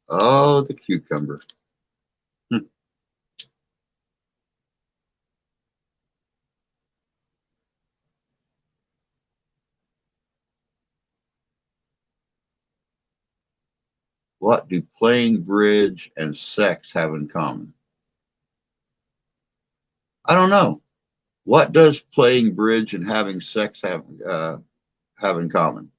Oh, the cucumber. What do playing bridge and sex have in common? I don't know. What does playing bridge and having sex have in common?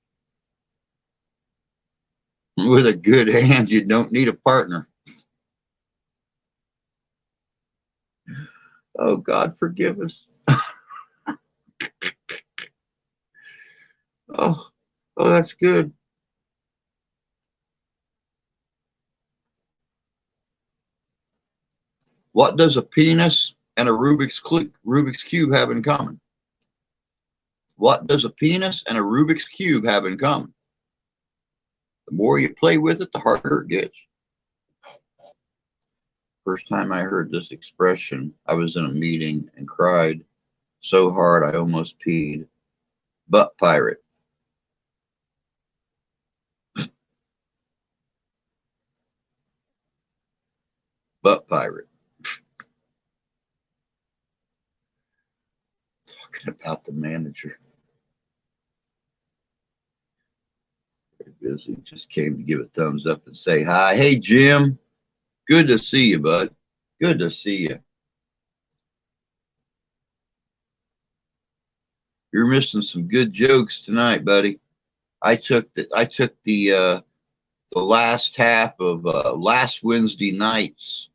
With a good hand, you don't need a partner. Oh, God, forgive us. Oh, that's good. What does a penis and a Rubik's Cube have in common? What does a penis and a Rubik's Cube have in common? The more you play with it, the harder it gets. First time I heard this expression, I was in a meeting and cried so hard I almost peed. Butt pirate. Butt pirate. Talking about the manager. Very busy. Just came to give a thumbs up and say hi. Hey, Jim. Good to see you, bud. Good to see you. You're missing some good jokes tonight, buddy. I took the last half of last Wednesday night's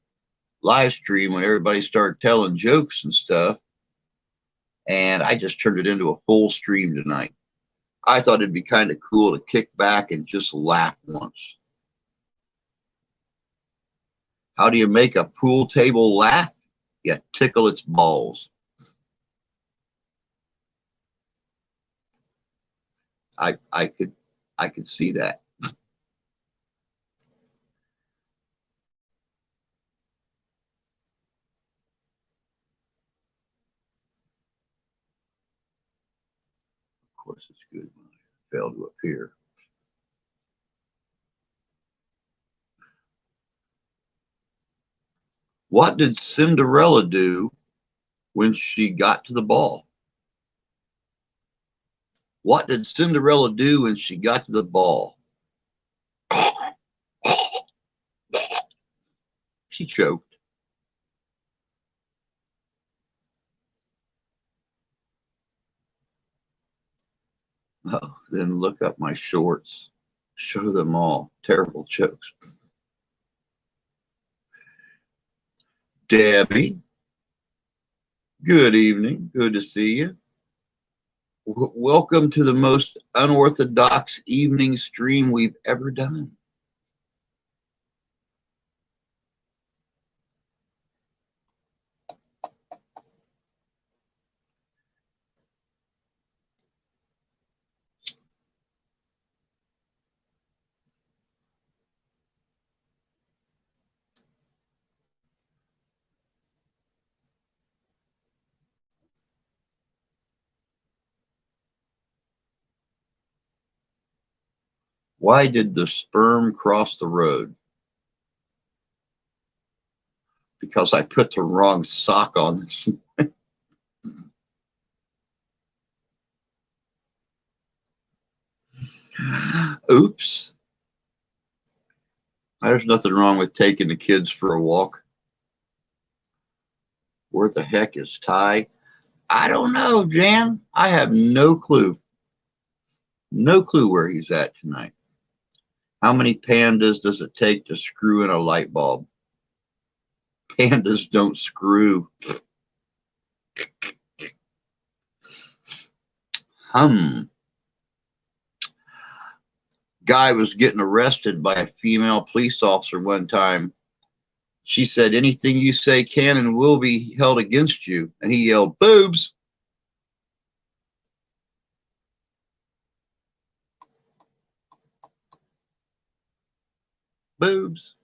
live stream when everybody started telling jokes and stuff, and I just turned it into a full stream tonight. I thought it'd be kind of cool to kick back and just laugh once. How do you make a pool table laugh? You tickle its balls. I could see that. this is good. I failed to appear. What did Cinderella do when she got to the ball? What did Cinderella do when she got to the ball? She choked. Oh, then look up my shorts. Show them all. Terrible chokes. Debbie, good evening. Good to see you. Welcome to the most unorthodox evening stream we've ever done. Why did the sperm cross the road? Because I put the wrong sock on this. Oops. There's nothing wrong with taking the kids for a walk. Where the heck is Ty? I don't know, Jan. I have no clue. No clue where he's at tonight. How many pandas does it take to screw in a light bulb? Pandas don't screw. Guy was getting arrested by a female police officer one time. She said, anything you say can and will be held against you. And he yelled, boobs. Boobs.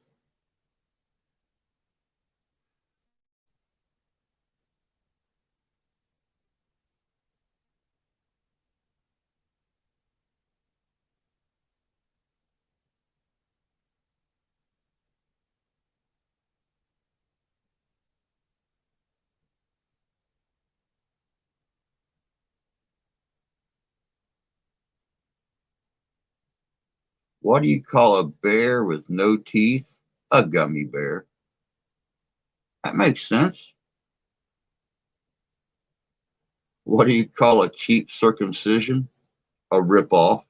What do you call a bear with no teeth? A gummy bear. That makes sense. What do you call a cheap circumcision? A ripoff.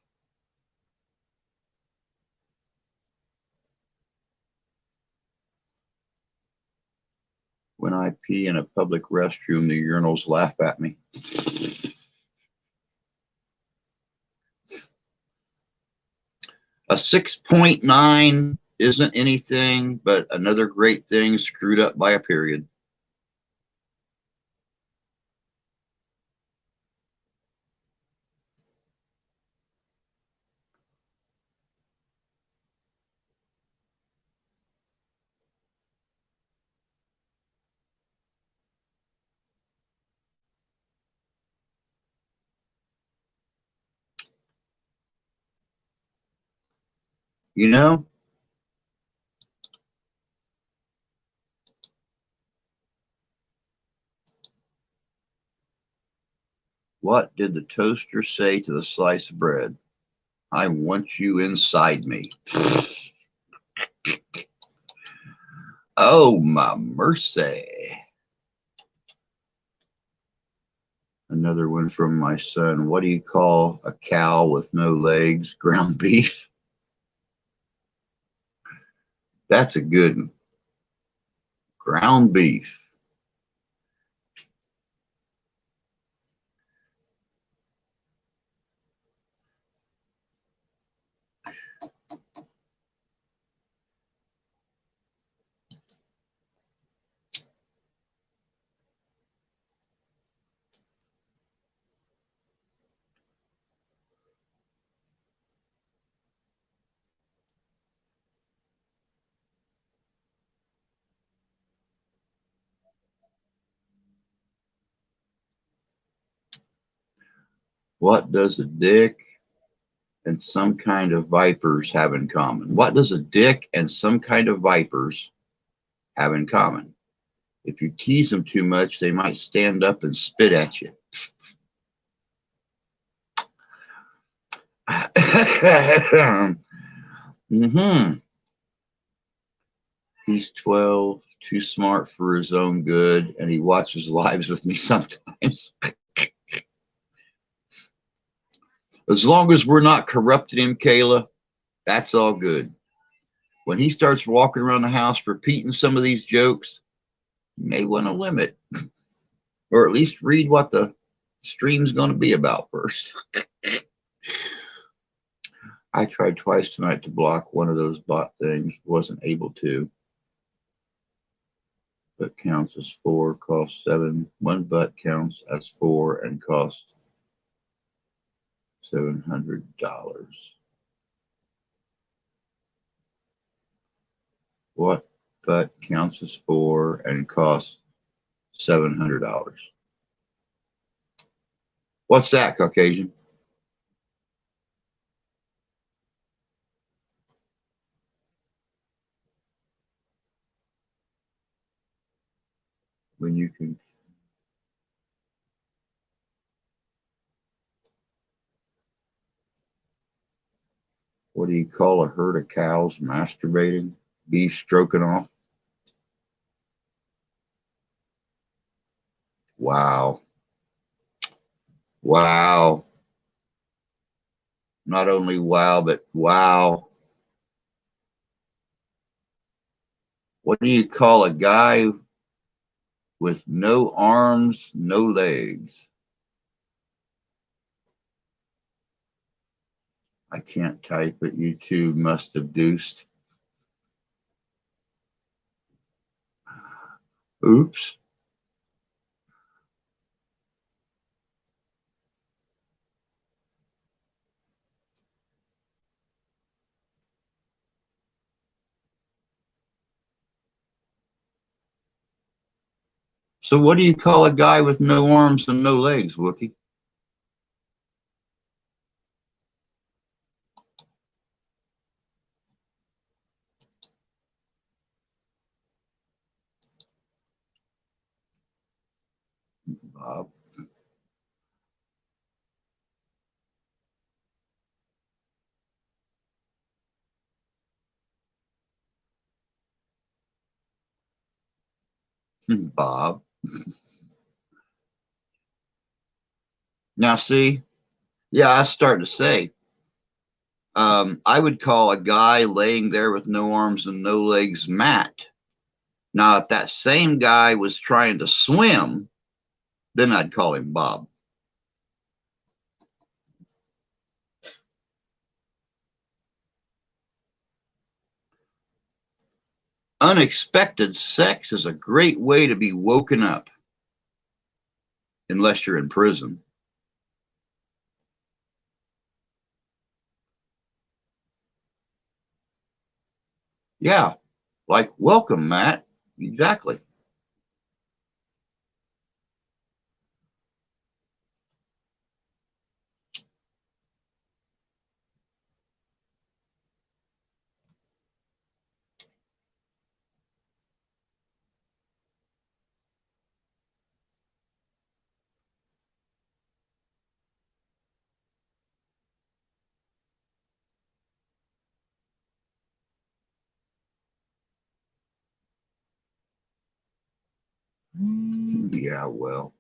When I pee in a public restroom, the urinals laugh at me. A 6.9 isn't anything, but another great thing screwed up by a period. You know, what did the toaster say to the slice of bread? I want you inside me. Oh, my mercy. Another one from my son. What do you call a cow with no legs? Ground beef. That's a good one. Ground beef. What does a dick and some kind of vipers have in common? What does a dick and some kind of vipers have in common? If you tease them too much, they might stand up and spit at you. He's 12, too smart for his own good, and he watches lives with me sometimes. As long as we're not corrupting him, Kayla, that's all good. When he starts walking around the house repeating some of these jokes, you may want to limit, or at least read what the stream's going to be about first. I tried twice tonight to block one of those bot things, wasn't able to. But counts as 4, costs 7. One butt counts as 4 and costs $700. What butt counts as 4 and costs $700? What's that, Caucasian? When you can. What do you call a herd of cows masturbating? Beef stroking off? Wow. Wow. Not only wow, but wow. What do you call a guy with no arms, no legs? I can't type it. You two must have deuced. Oops. So what do you call a guy with no arms and no legs, Wookie? Bob. Bob. Now see, yeah, I was starting to say, I would call a guy laying there with no arms and no legs Matt. Now, if that same guy was trying to swim, then I'd call him Bob. Unexpected sex is a great way to be woken up, unless you're in prison. Yeah, like welcome, Matt. Exactly. Yeah, well.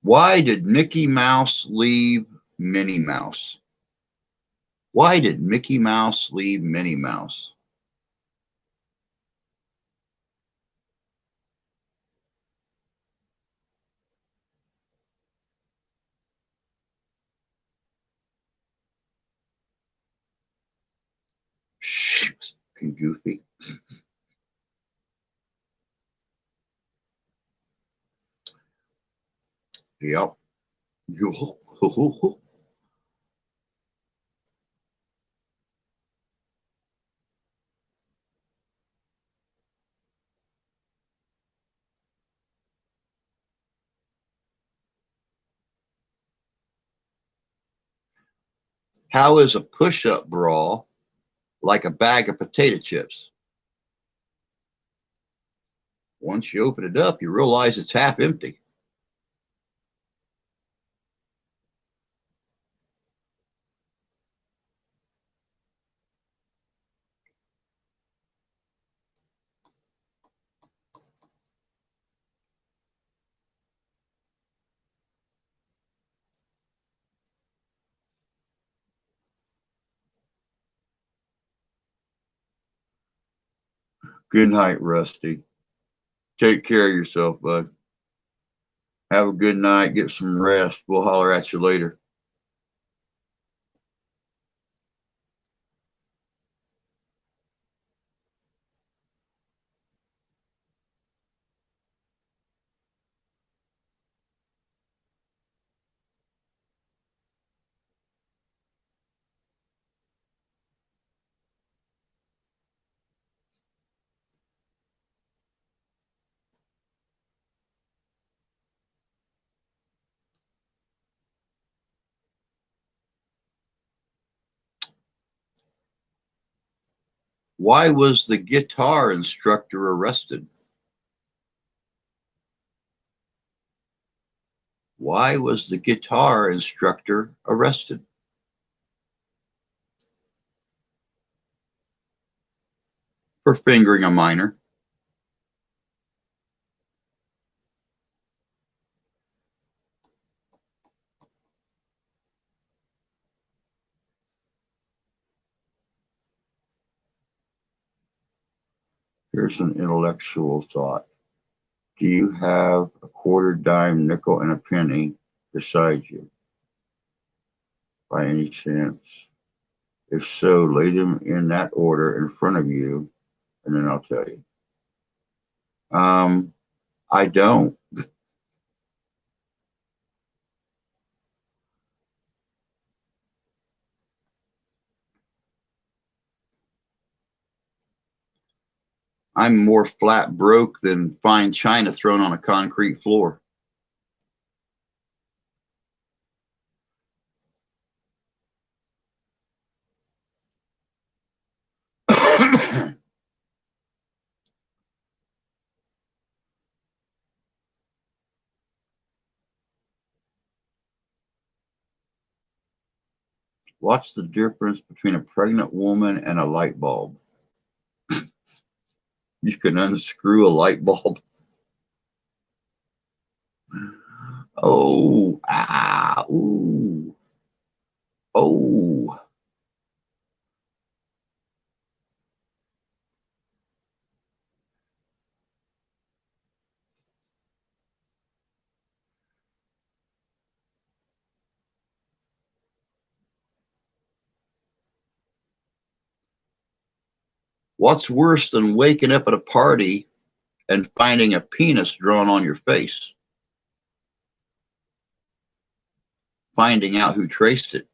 Why did Mickey Mouse leave Minnie Mouse? Why did Mickey Mouse leave Minnie Mouse? She was fucking goofy. Yep. How is a push-up bra like a bag of potato chips? Once you open it up, you realize it's half empty. Good night, Rusty. Take care of yourself, bud. Have a good night. Get some rest. We'll holler at you later. Why was the guitar instructor arrested? Why was the guitar instructor arrested? For fingering a minor. Here's an intellectual thought. Do you have a quarter, dime, nickel, and a penny beside you, by any chance? If so, lay them in that order in front of you, and then I'll tell you. I don't. I'm more flat broke than fine china thrown on a concrete floor. What's the difference between a pregnant woman and a light bulb? You can unscrew a light bulb. Oh, ah, ooh, oh. What's worse than waking up at a party and finding a penis drawn on your face? Finding out who traced it.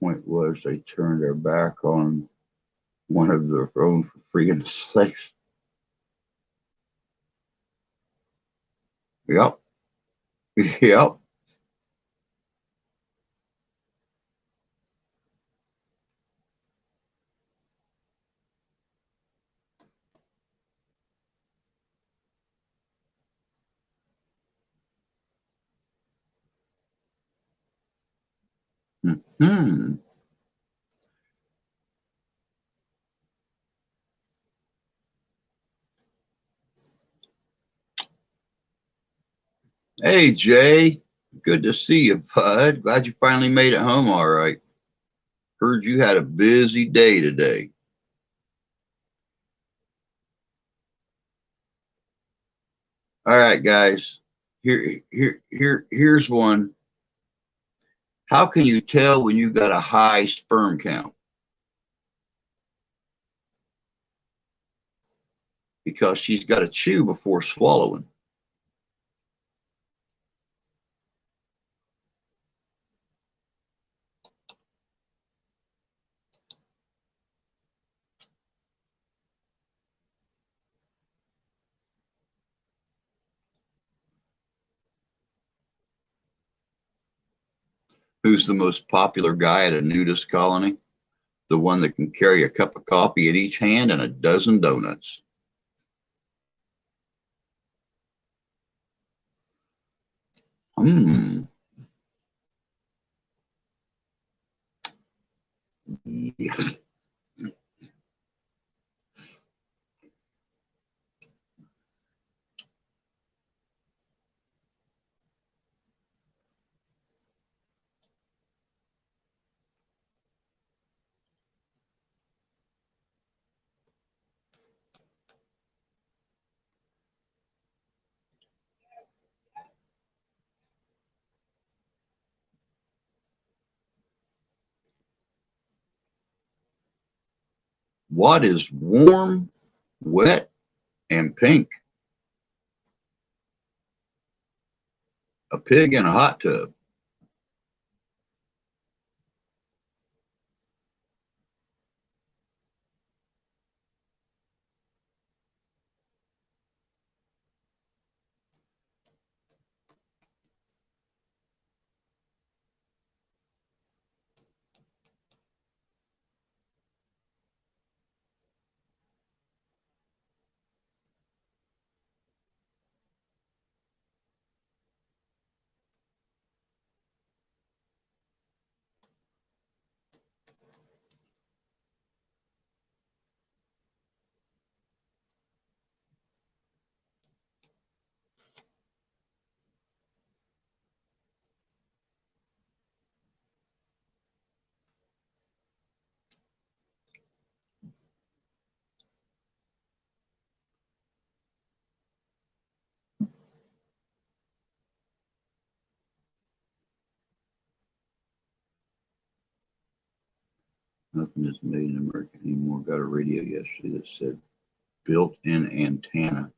Point was, they turned their back on one of their own for freeing the slaves. Yep. Yep. Hmm. Hey, Jay. Good to see you, bud. Glad you finally made it home all right. Heard you had a busy day today. All right, guys. Here's one. How can you tell when you got a high sperm count? because she's got to chew before swallowing. Who's the most popular guy at a nudist colony? The one that can carry a cup of coffee in each hand and a dozen donuts. Yeah. What is warm, wet, and pink? A pig in a hot tub. Nothing is made in America anymore. Got a radio yesterday that said built-in antenna.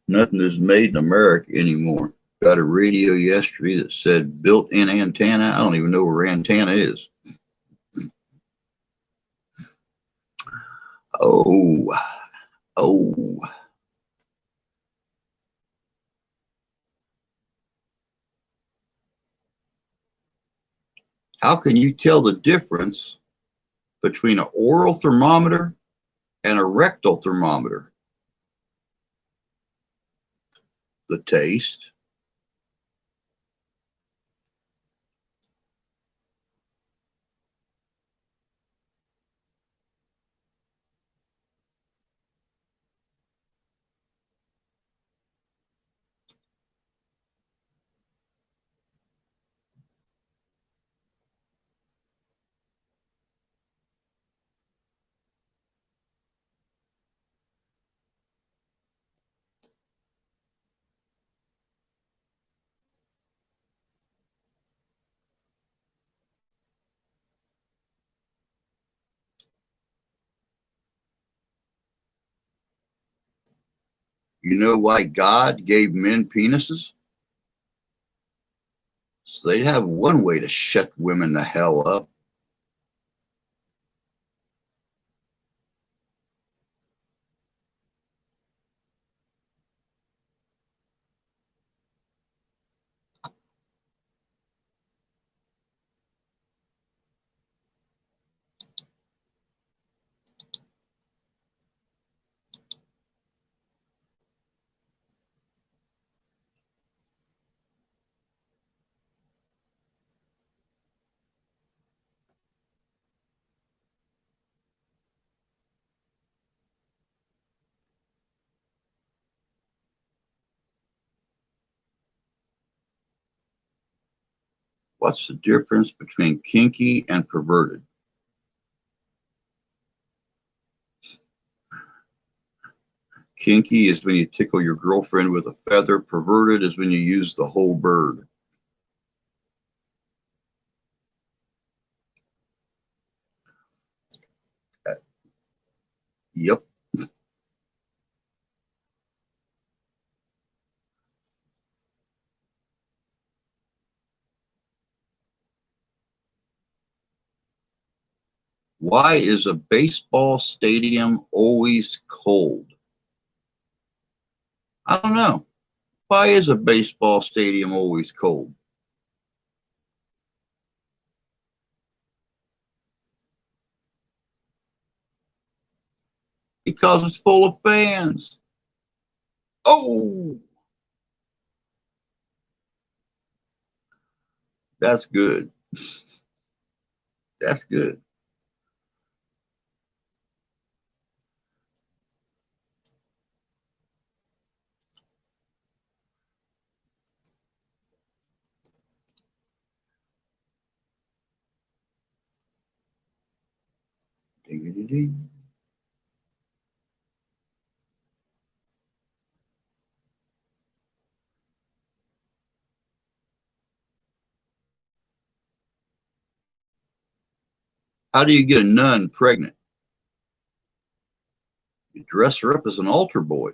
Nothing is made in America anymore. Got a radio yesterday that said built-in antenna. I don't even know where antenna is. Oh. How can you tell the difference between an oral thermometer and a rectal thermometer? The taste. You know why God gave men penises? So they'd have one way to shut women the hell up. What's the difference between kinky and perverted? Kinky is when you tickle your girlfriend with a feather. Perverted is when you use the whole bird. Yep. Why is a baseball stadium always cold? I don't know. Why is a baseball stadium always cold? Because it's full of fans. Oh, that's good. That's good. Ding-a-ding-ding. How do you get a nun pregnant? You dress her up as an altar boy.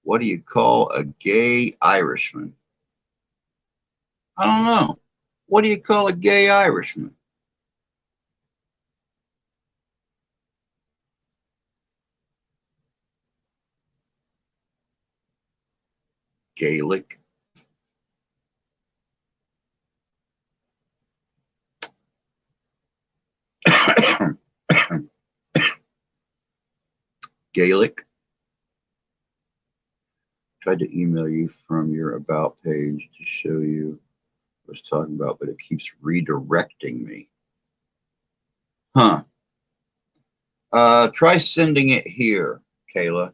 What do you call a gay Irishman? I don't know. What do you call a gay Irishman? Gaelic. Gaelic. Tried to email you from your about page to show you what I was talking about, but it keeps redirecting me. Huh. Try sending it here, Kayla.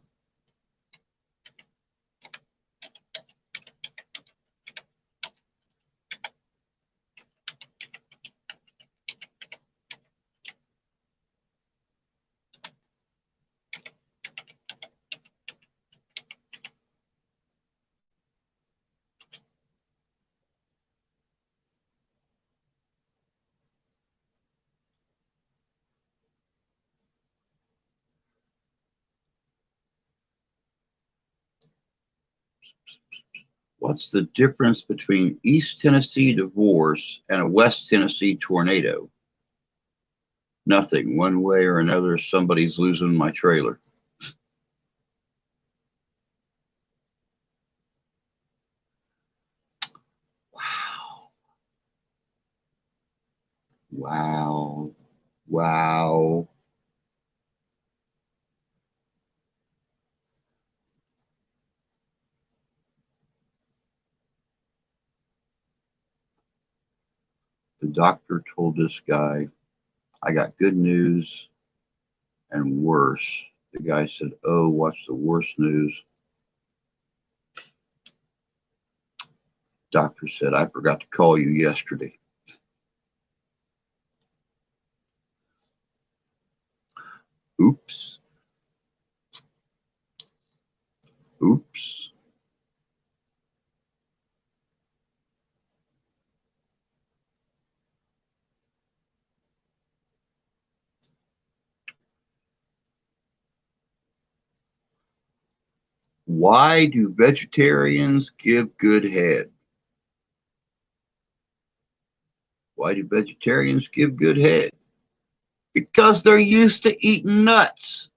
What's the difference between East Tennessee divorce and a West Tennessee tornado? Nothing. One way or another, somebody's losing my trailer. Wow. Wow. Wow. The doctor told this guy, I got good news and worse. The guy said, oh, what's the worst news? Doctor said, I forgot to call you yesterday. Oops. Oops. Why do vegetarians give good head? Why do vegetarians give good head? Because they're used to eating nuts.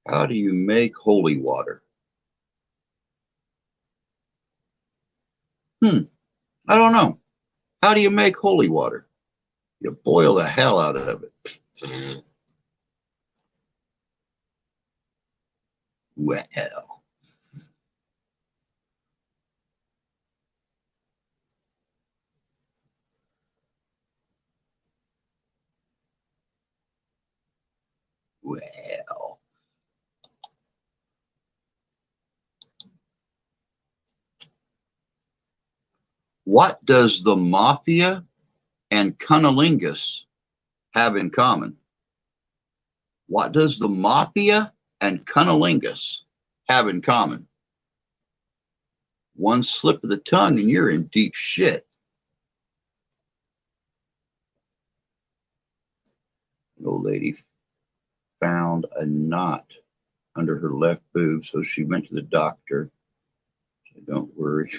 How do you make holy water? I don't know. How do you make holy water? You boil the hell out of it. Well, well. What does the mafia and cunnilingus have in common? What does the mafia and cunnilingus have in common? One slip of the tongue and you're in deep shit. An old lady found a knot under her left boob, so she went to the doctor. Said, don't worry.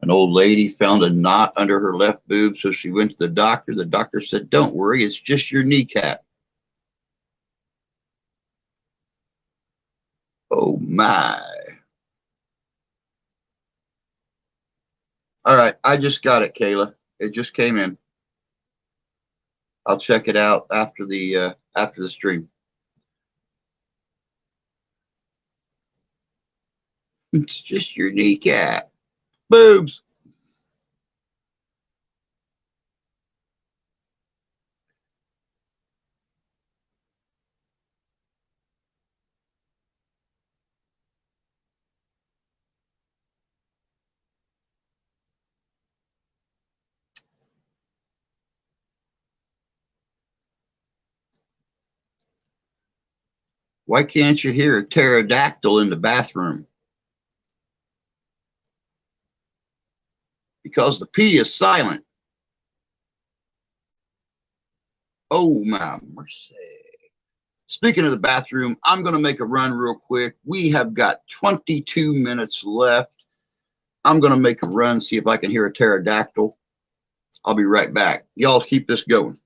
An old lady found a knot under her left boob, so she went to the doctor. The doctor said, don't worry, it's just your kneecap. Oh my. All right, I just got it, Kayla. It just came in. I'll check it out after the stream. It's just your kneecap. Boobs. Why can't you hear a pterodactyl in the bathroom? Because the P is silent. Oh my mercy. Speaking of the bathroom, I'm going to make a run real quick. We have got 22 minutes left. I'm going to make a run, see if I can hear a pterodactyl. I'll be right back. Y'all keep this going.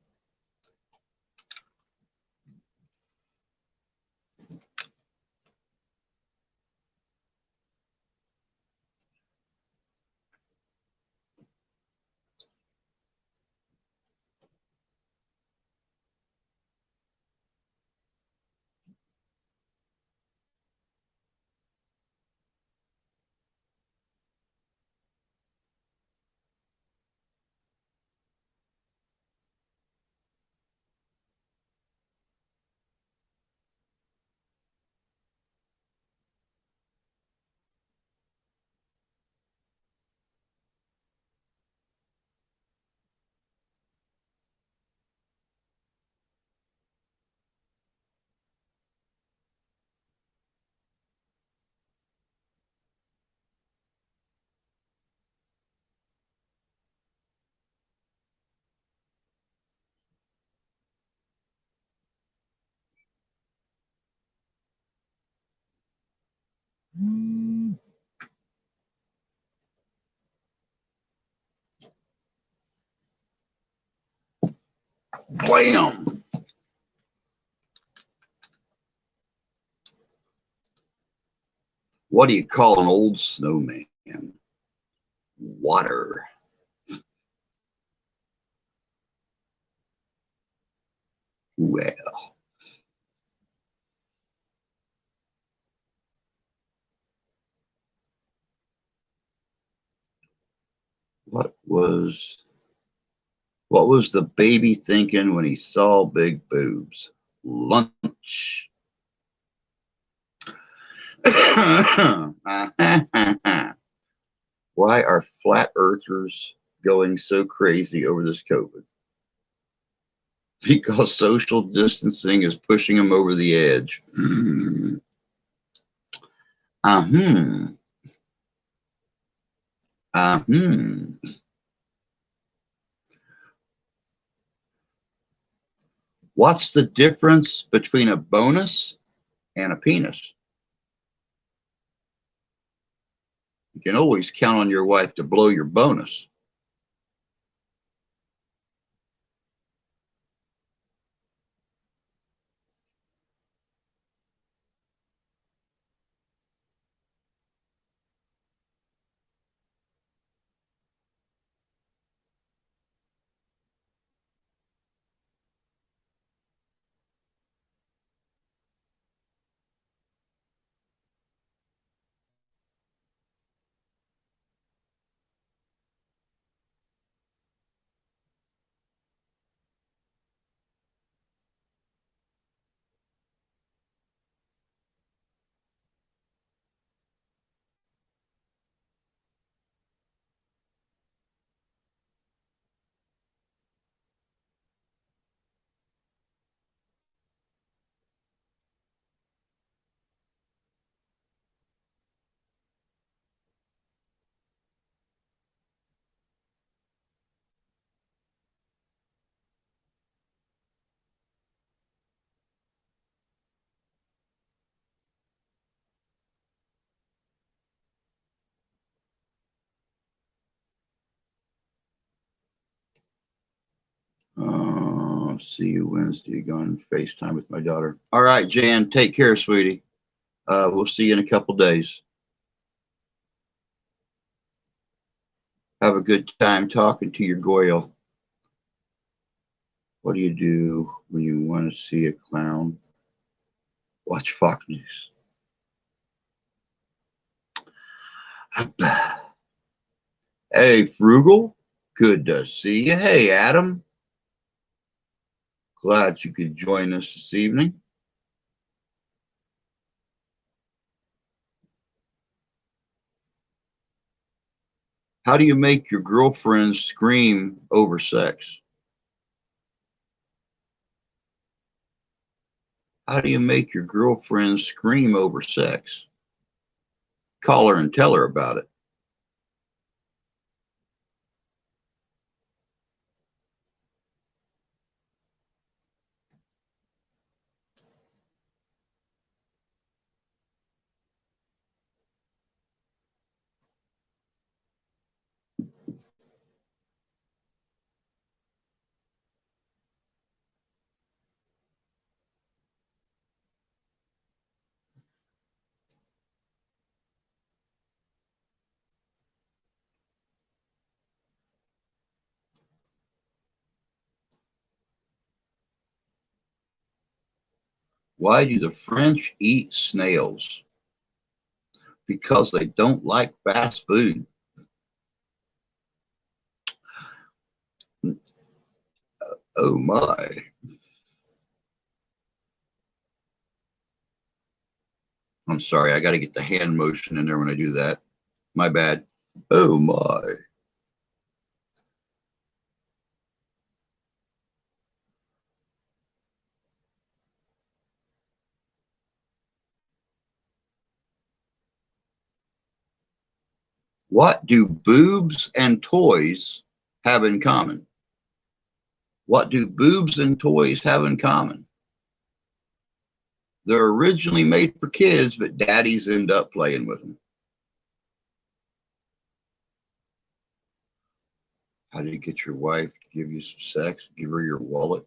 Blam! What do you call an old snowman? Water. Well, what was the baby thinking when he saw big boobs? Lunch. Why are flat earthers going so crazy over this COVID? Because social distancing is pushing them over the edge. What's the difference between a bonus and a penis? You can always count on your wife to blow your bonus. I'll see you Wednesday. Going FaceTime with my daughter. All right, Jan, take care, sweetie. We'll see you in a couple days. Have a good time talking to your Goyle. What do you do when you want to see a clown? Watch Fox News. Hey, Frugal. Good to see you. Hey, Adam. Glad you could join us this evening. How do you make your girlfriend scream over sex? How do you make your girlfriend scream over sex? Call her and tell her about it. Why do the French eat snails? Because they don't like fast food. Oh my. I'm sorry, I got to get the hand motion in there when I do that. My bad. Oh my. What do boobs and toys have in common? What do boobs and toys have in common? They're originally made for kids, but daddies end up playing with them. How do you get your wife to give you some sex? Give her your wallet.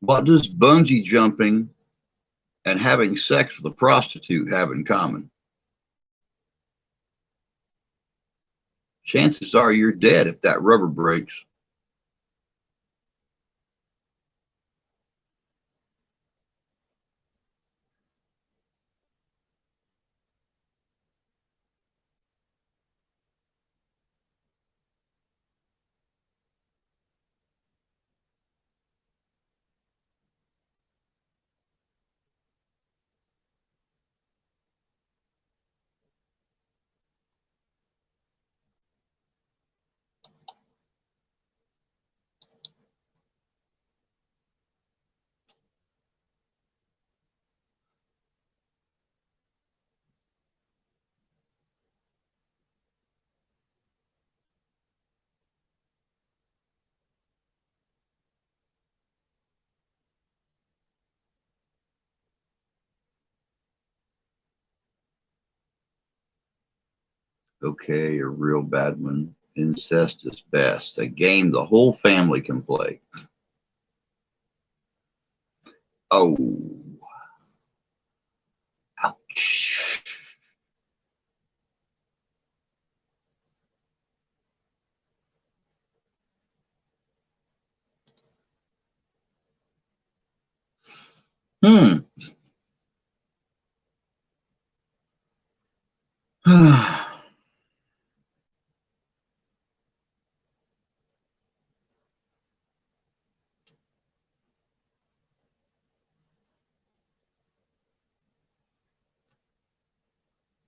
What does bungee jumping and having sex with a prostitute have in common? Chances are you're dead if that rubber breaks. Okay, a real bad one. Incest is best. A game the whole family can play. Oh, ouch. Hmm.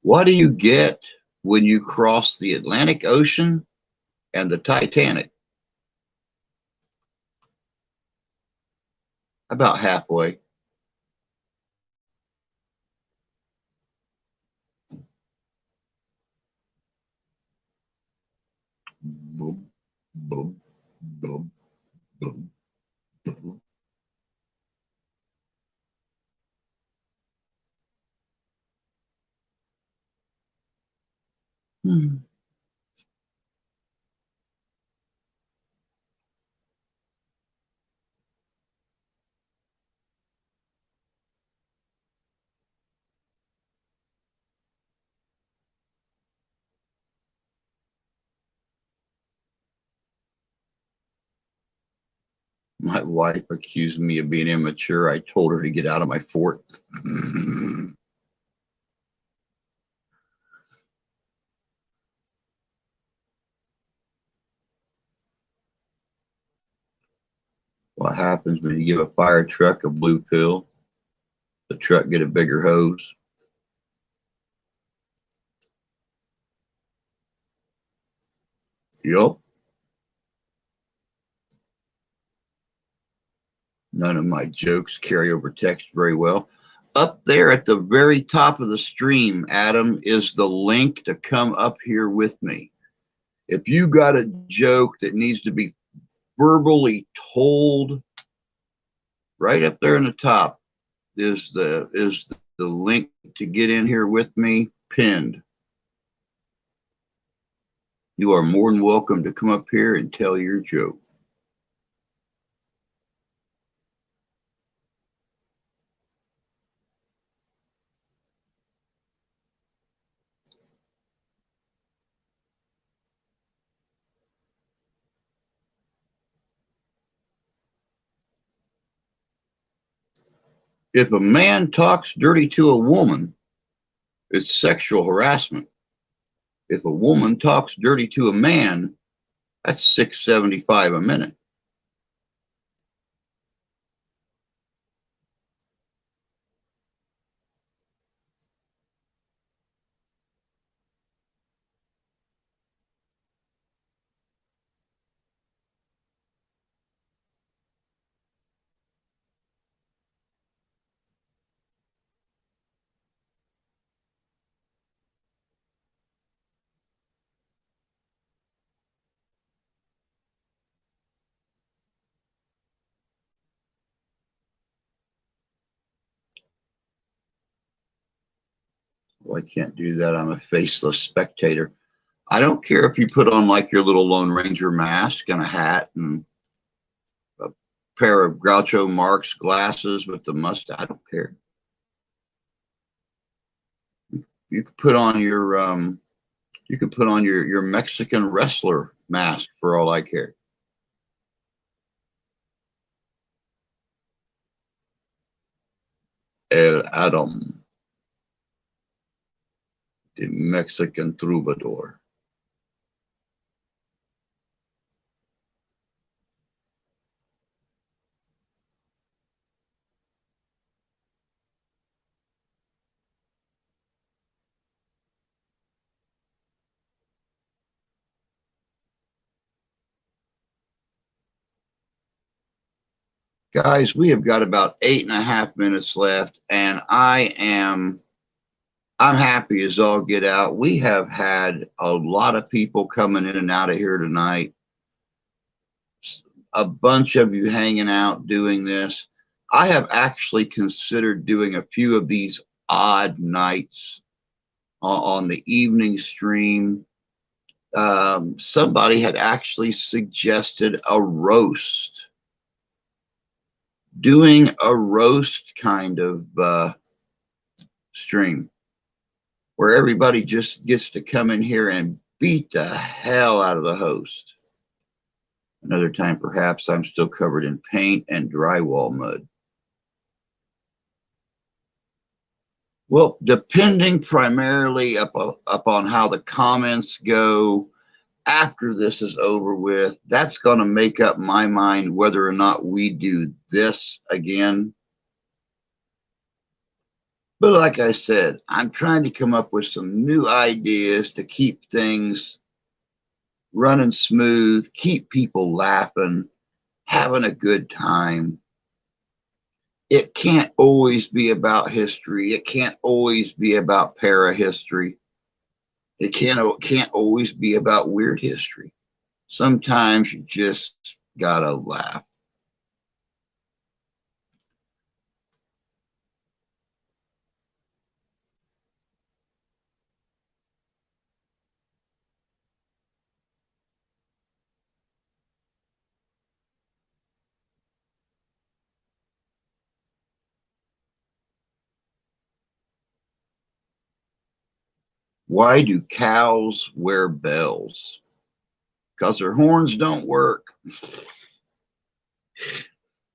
What do you get when you cross the Atlantic Ocean and the Titanic? About halfway. Boom, boom, boom, boom, boom. Hmm. My wife accused me of being immature. I told her to get out of my fort. What happens when you give a fire truck a blue pill? The truck get a bigger hose. Yup. None of my jokes carry over text very well. Up there at the very top of the stream, Adam, is the link to come up here with me. If you got a joke that needs to be verbally told, right up there in the top is the link to get in here with me pinned. You are more than welcome to come up here and tell your joke. If a man talks dirty to a woman, it's sexual harassment. If a woman talks dirty to a man, that's $6.75 a minute. Well, I can't do that. I'm a faceless spectator. I don't care if you put on like your little Lone Ranger mask and a hat and a pair of Groucho Marx glasses with the mustache. I don't care. You could put on your Mexican wrestler mask for all I care. El Adam, the Mexican troubadour. Guys, we have got about 8.5 minutes left, and I'm happy as all get out. We have had a lot of people coming in and out of here tonight. A bunch of you hanging out doing this. I have actually considered doing a few of these odd nights on the evening stream. Somebody had actually suggested a roast. Doing a roast kind of stream where everybody just gets to come in here and beat the hell out of the host. Another time, perhaps I'm still covered in paint and drywall mud. Well, depending primarily upon how the comments go after this is over with, that's going to make up my mind whether or not we do this again. But like I said, I'm trying to come up with some new ideas to keep things running smooth, keep people laughing, having a good time. It can't always be about history. It can't always be about para history. It can't always be about weird history. Sometimes you just gotta laugh. Why do cows wear bells? Because their horns don't work.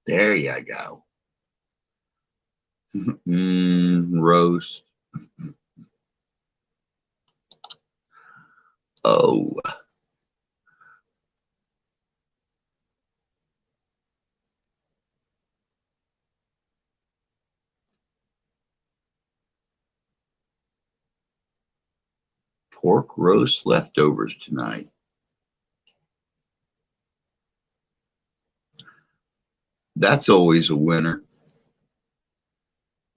There you go. Roast. Oh, pork roast leftovers tonight. That's always a winner.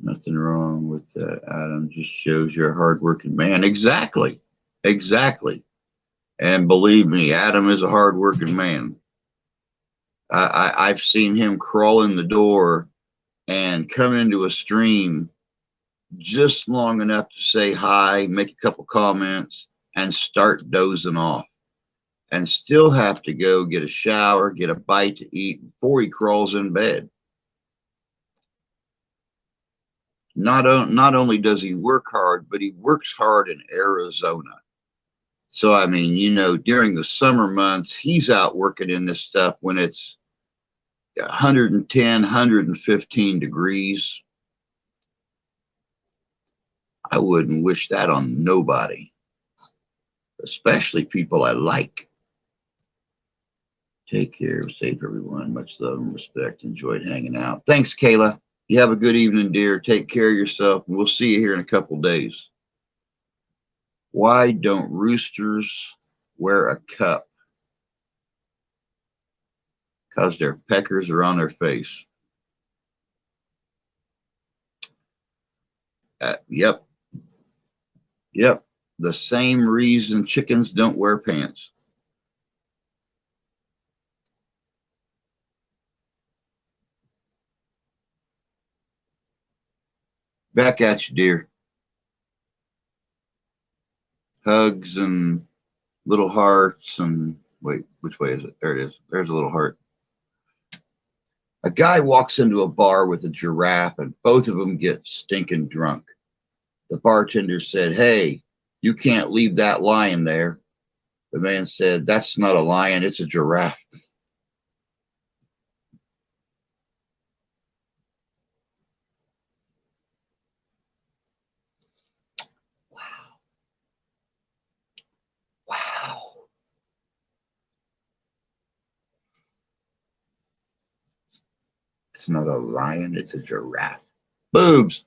Nothing wrong with that, Adam. Just shows you're a hardworking man. Exactly. Exactly. And believe me, Adam is a hardworking man. I've seen him crawl in the door and come into a stream just long enough to say hi, make a couple comments, and start dozing off, and still have to go get a shower, get a bite to eat before he crawls in bed. Not only does he work hard, but he works hard in Arizona. So, I mean, you know, during the summer months, he's out working in this stuff when it's 110, 115 degrees. I wouldn't wish that on nobody, especially people I like. Take care. Safe, everyone. Much love and respect. Enjoyed hanging out. Thanks, Kayla. You have a good evening, dear. Take care of yourself, and we'll see you here in a couple days. Why don't roosters wear a cup? Because their peckers are on their face. Yep. Yep. The same reason chickens don't wear pants. Back at you, dear. Hugs and little hearts and wait, which way is it? There it is. There's a little heart. A guy walks into a bar with a giraffe and both of them get stinking drunk. The bartender said, "Hey, you can't leave that lion there." The man said, "That's not a lion, it's a giraffe." Wow. Wow. It's not a lion, it's a giraffe. Boobs.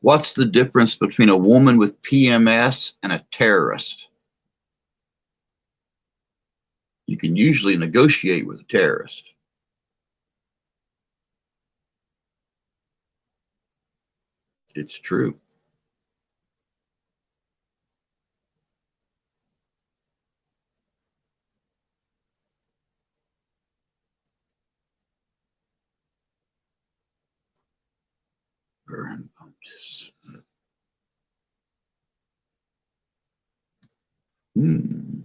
What's the difference between a woman with PMS and a terrorist? You can usually negotiate with a terrorist. It's true. Burn pumps. Hmm.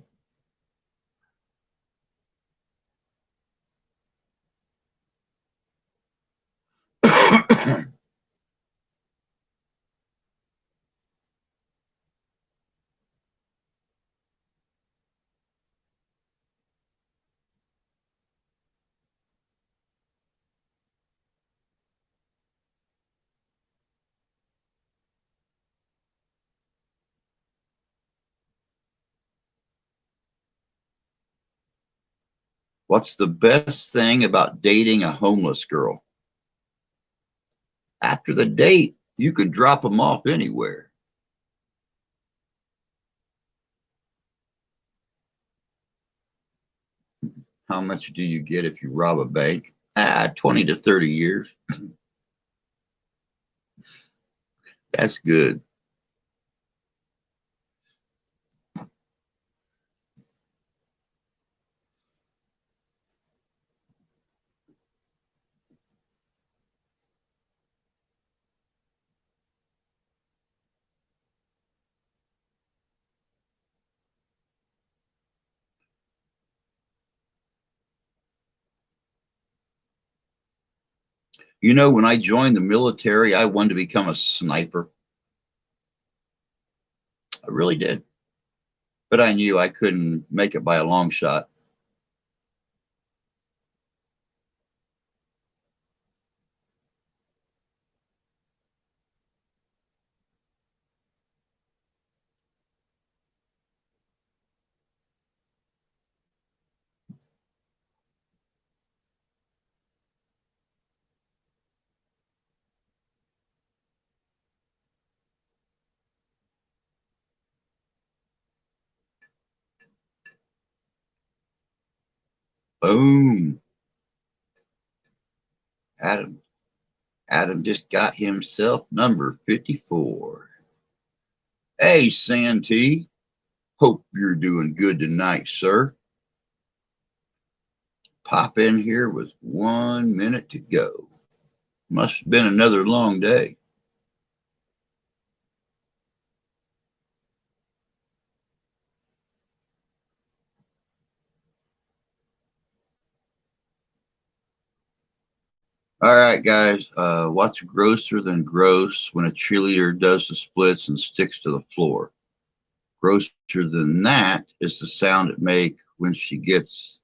What's the best thing about dating a homeless girl? After the date, you can drop them off anywhere. How much do you get if you rob a bank? 20 to 30 years. That's good. You know, when I joined the military, I wanted to become a sniper. I really did. But I knew I couldn't make it by a long shot. Boom. Adam just got himself number 54. Hey, Santee. Hope you're doing good tonight, sir. Pop in here with 1 minute to go. Must have been another long day. All right, guys. What's grosser than gross when a cheerleader does the splits and sticks to the floor? Grosser than that is the sound it makes when she gets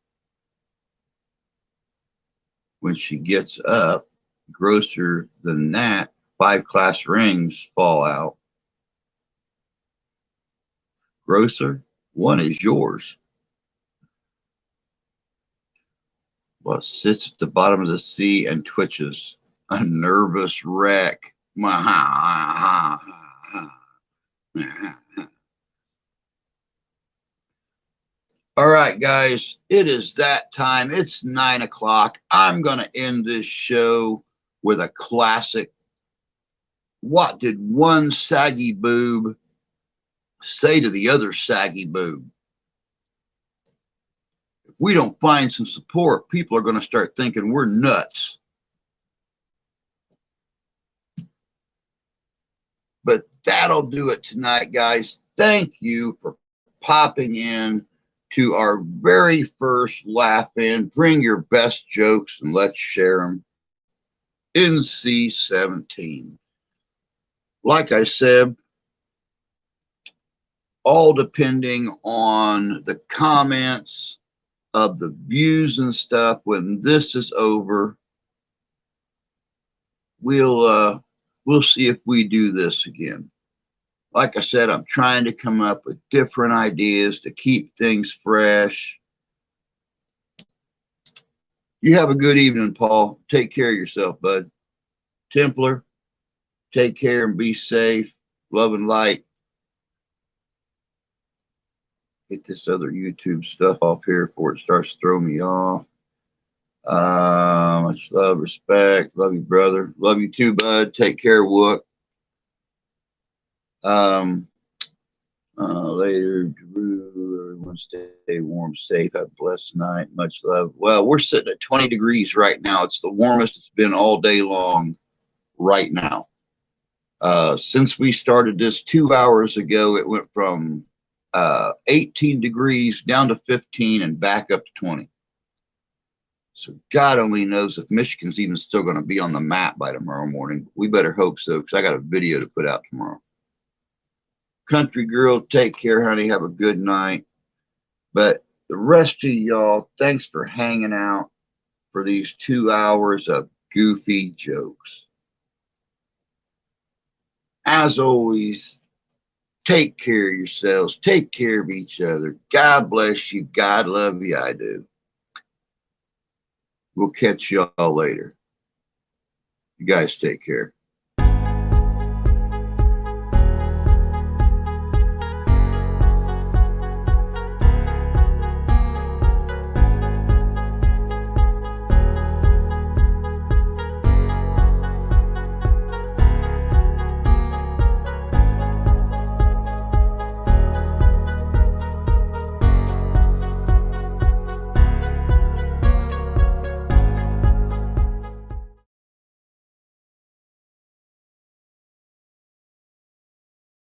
up. Grosser than that, 5 class rings fall out. Grosser, one is yours. What sits at the bottom of the sea and twitches? A nervous wreck. All right, guys, it is that time. It's 9 o'clock. I'm going to end this show with a classic. What did one saggy boob say to the other saggy boob? If we don't find some support, people are going to start thinking we're nuts. But that'll do it tonight, guys. Thank you for popping in to our very first Laugh In. Bring your best jokes and let's share them. NC-17. Like I said, all depending on the comments of the views and stuff. When this is over, we'll see if we do this again. Like I said, I'm trying to come up with different ideas to keep things fresh. You have a good evening, Paul. Take care of yourself, bud. Templar, take care and be safe. Love and light. Get this other YouTube stuff off here before it starts throwing me off. Much love, respect. Love you, brother. Love you too, bud. Take care, Wook. Later, Drew. Everyone stay warm, safe. Have a blessed night. Much love. Well, we're sitting at 20 degrees right now. It's the warmest it's been all day long right now. Since we started this 2 hours ago, it went from 18 degrees down to 15 and back up to 20. So God only knows if Michigan's even still going to be on the map by tomorrow morning. We better hope so, because I got a video to put out tomorrow. Country girl, take care, honey. Have a good night. But the rest of y'all, thanks for hanging out for these 2 hours of goofy jokes. As always, take care of yourselves. Take care of each other. God bless you. God love you. I do. We'll catch y'all later. You guys take care.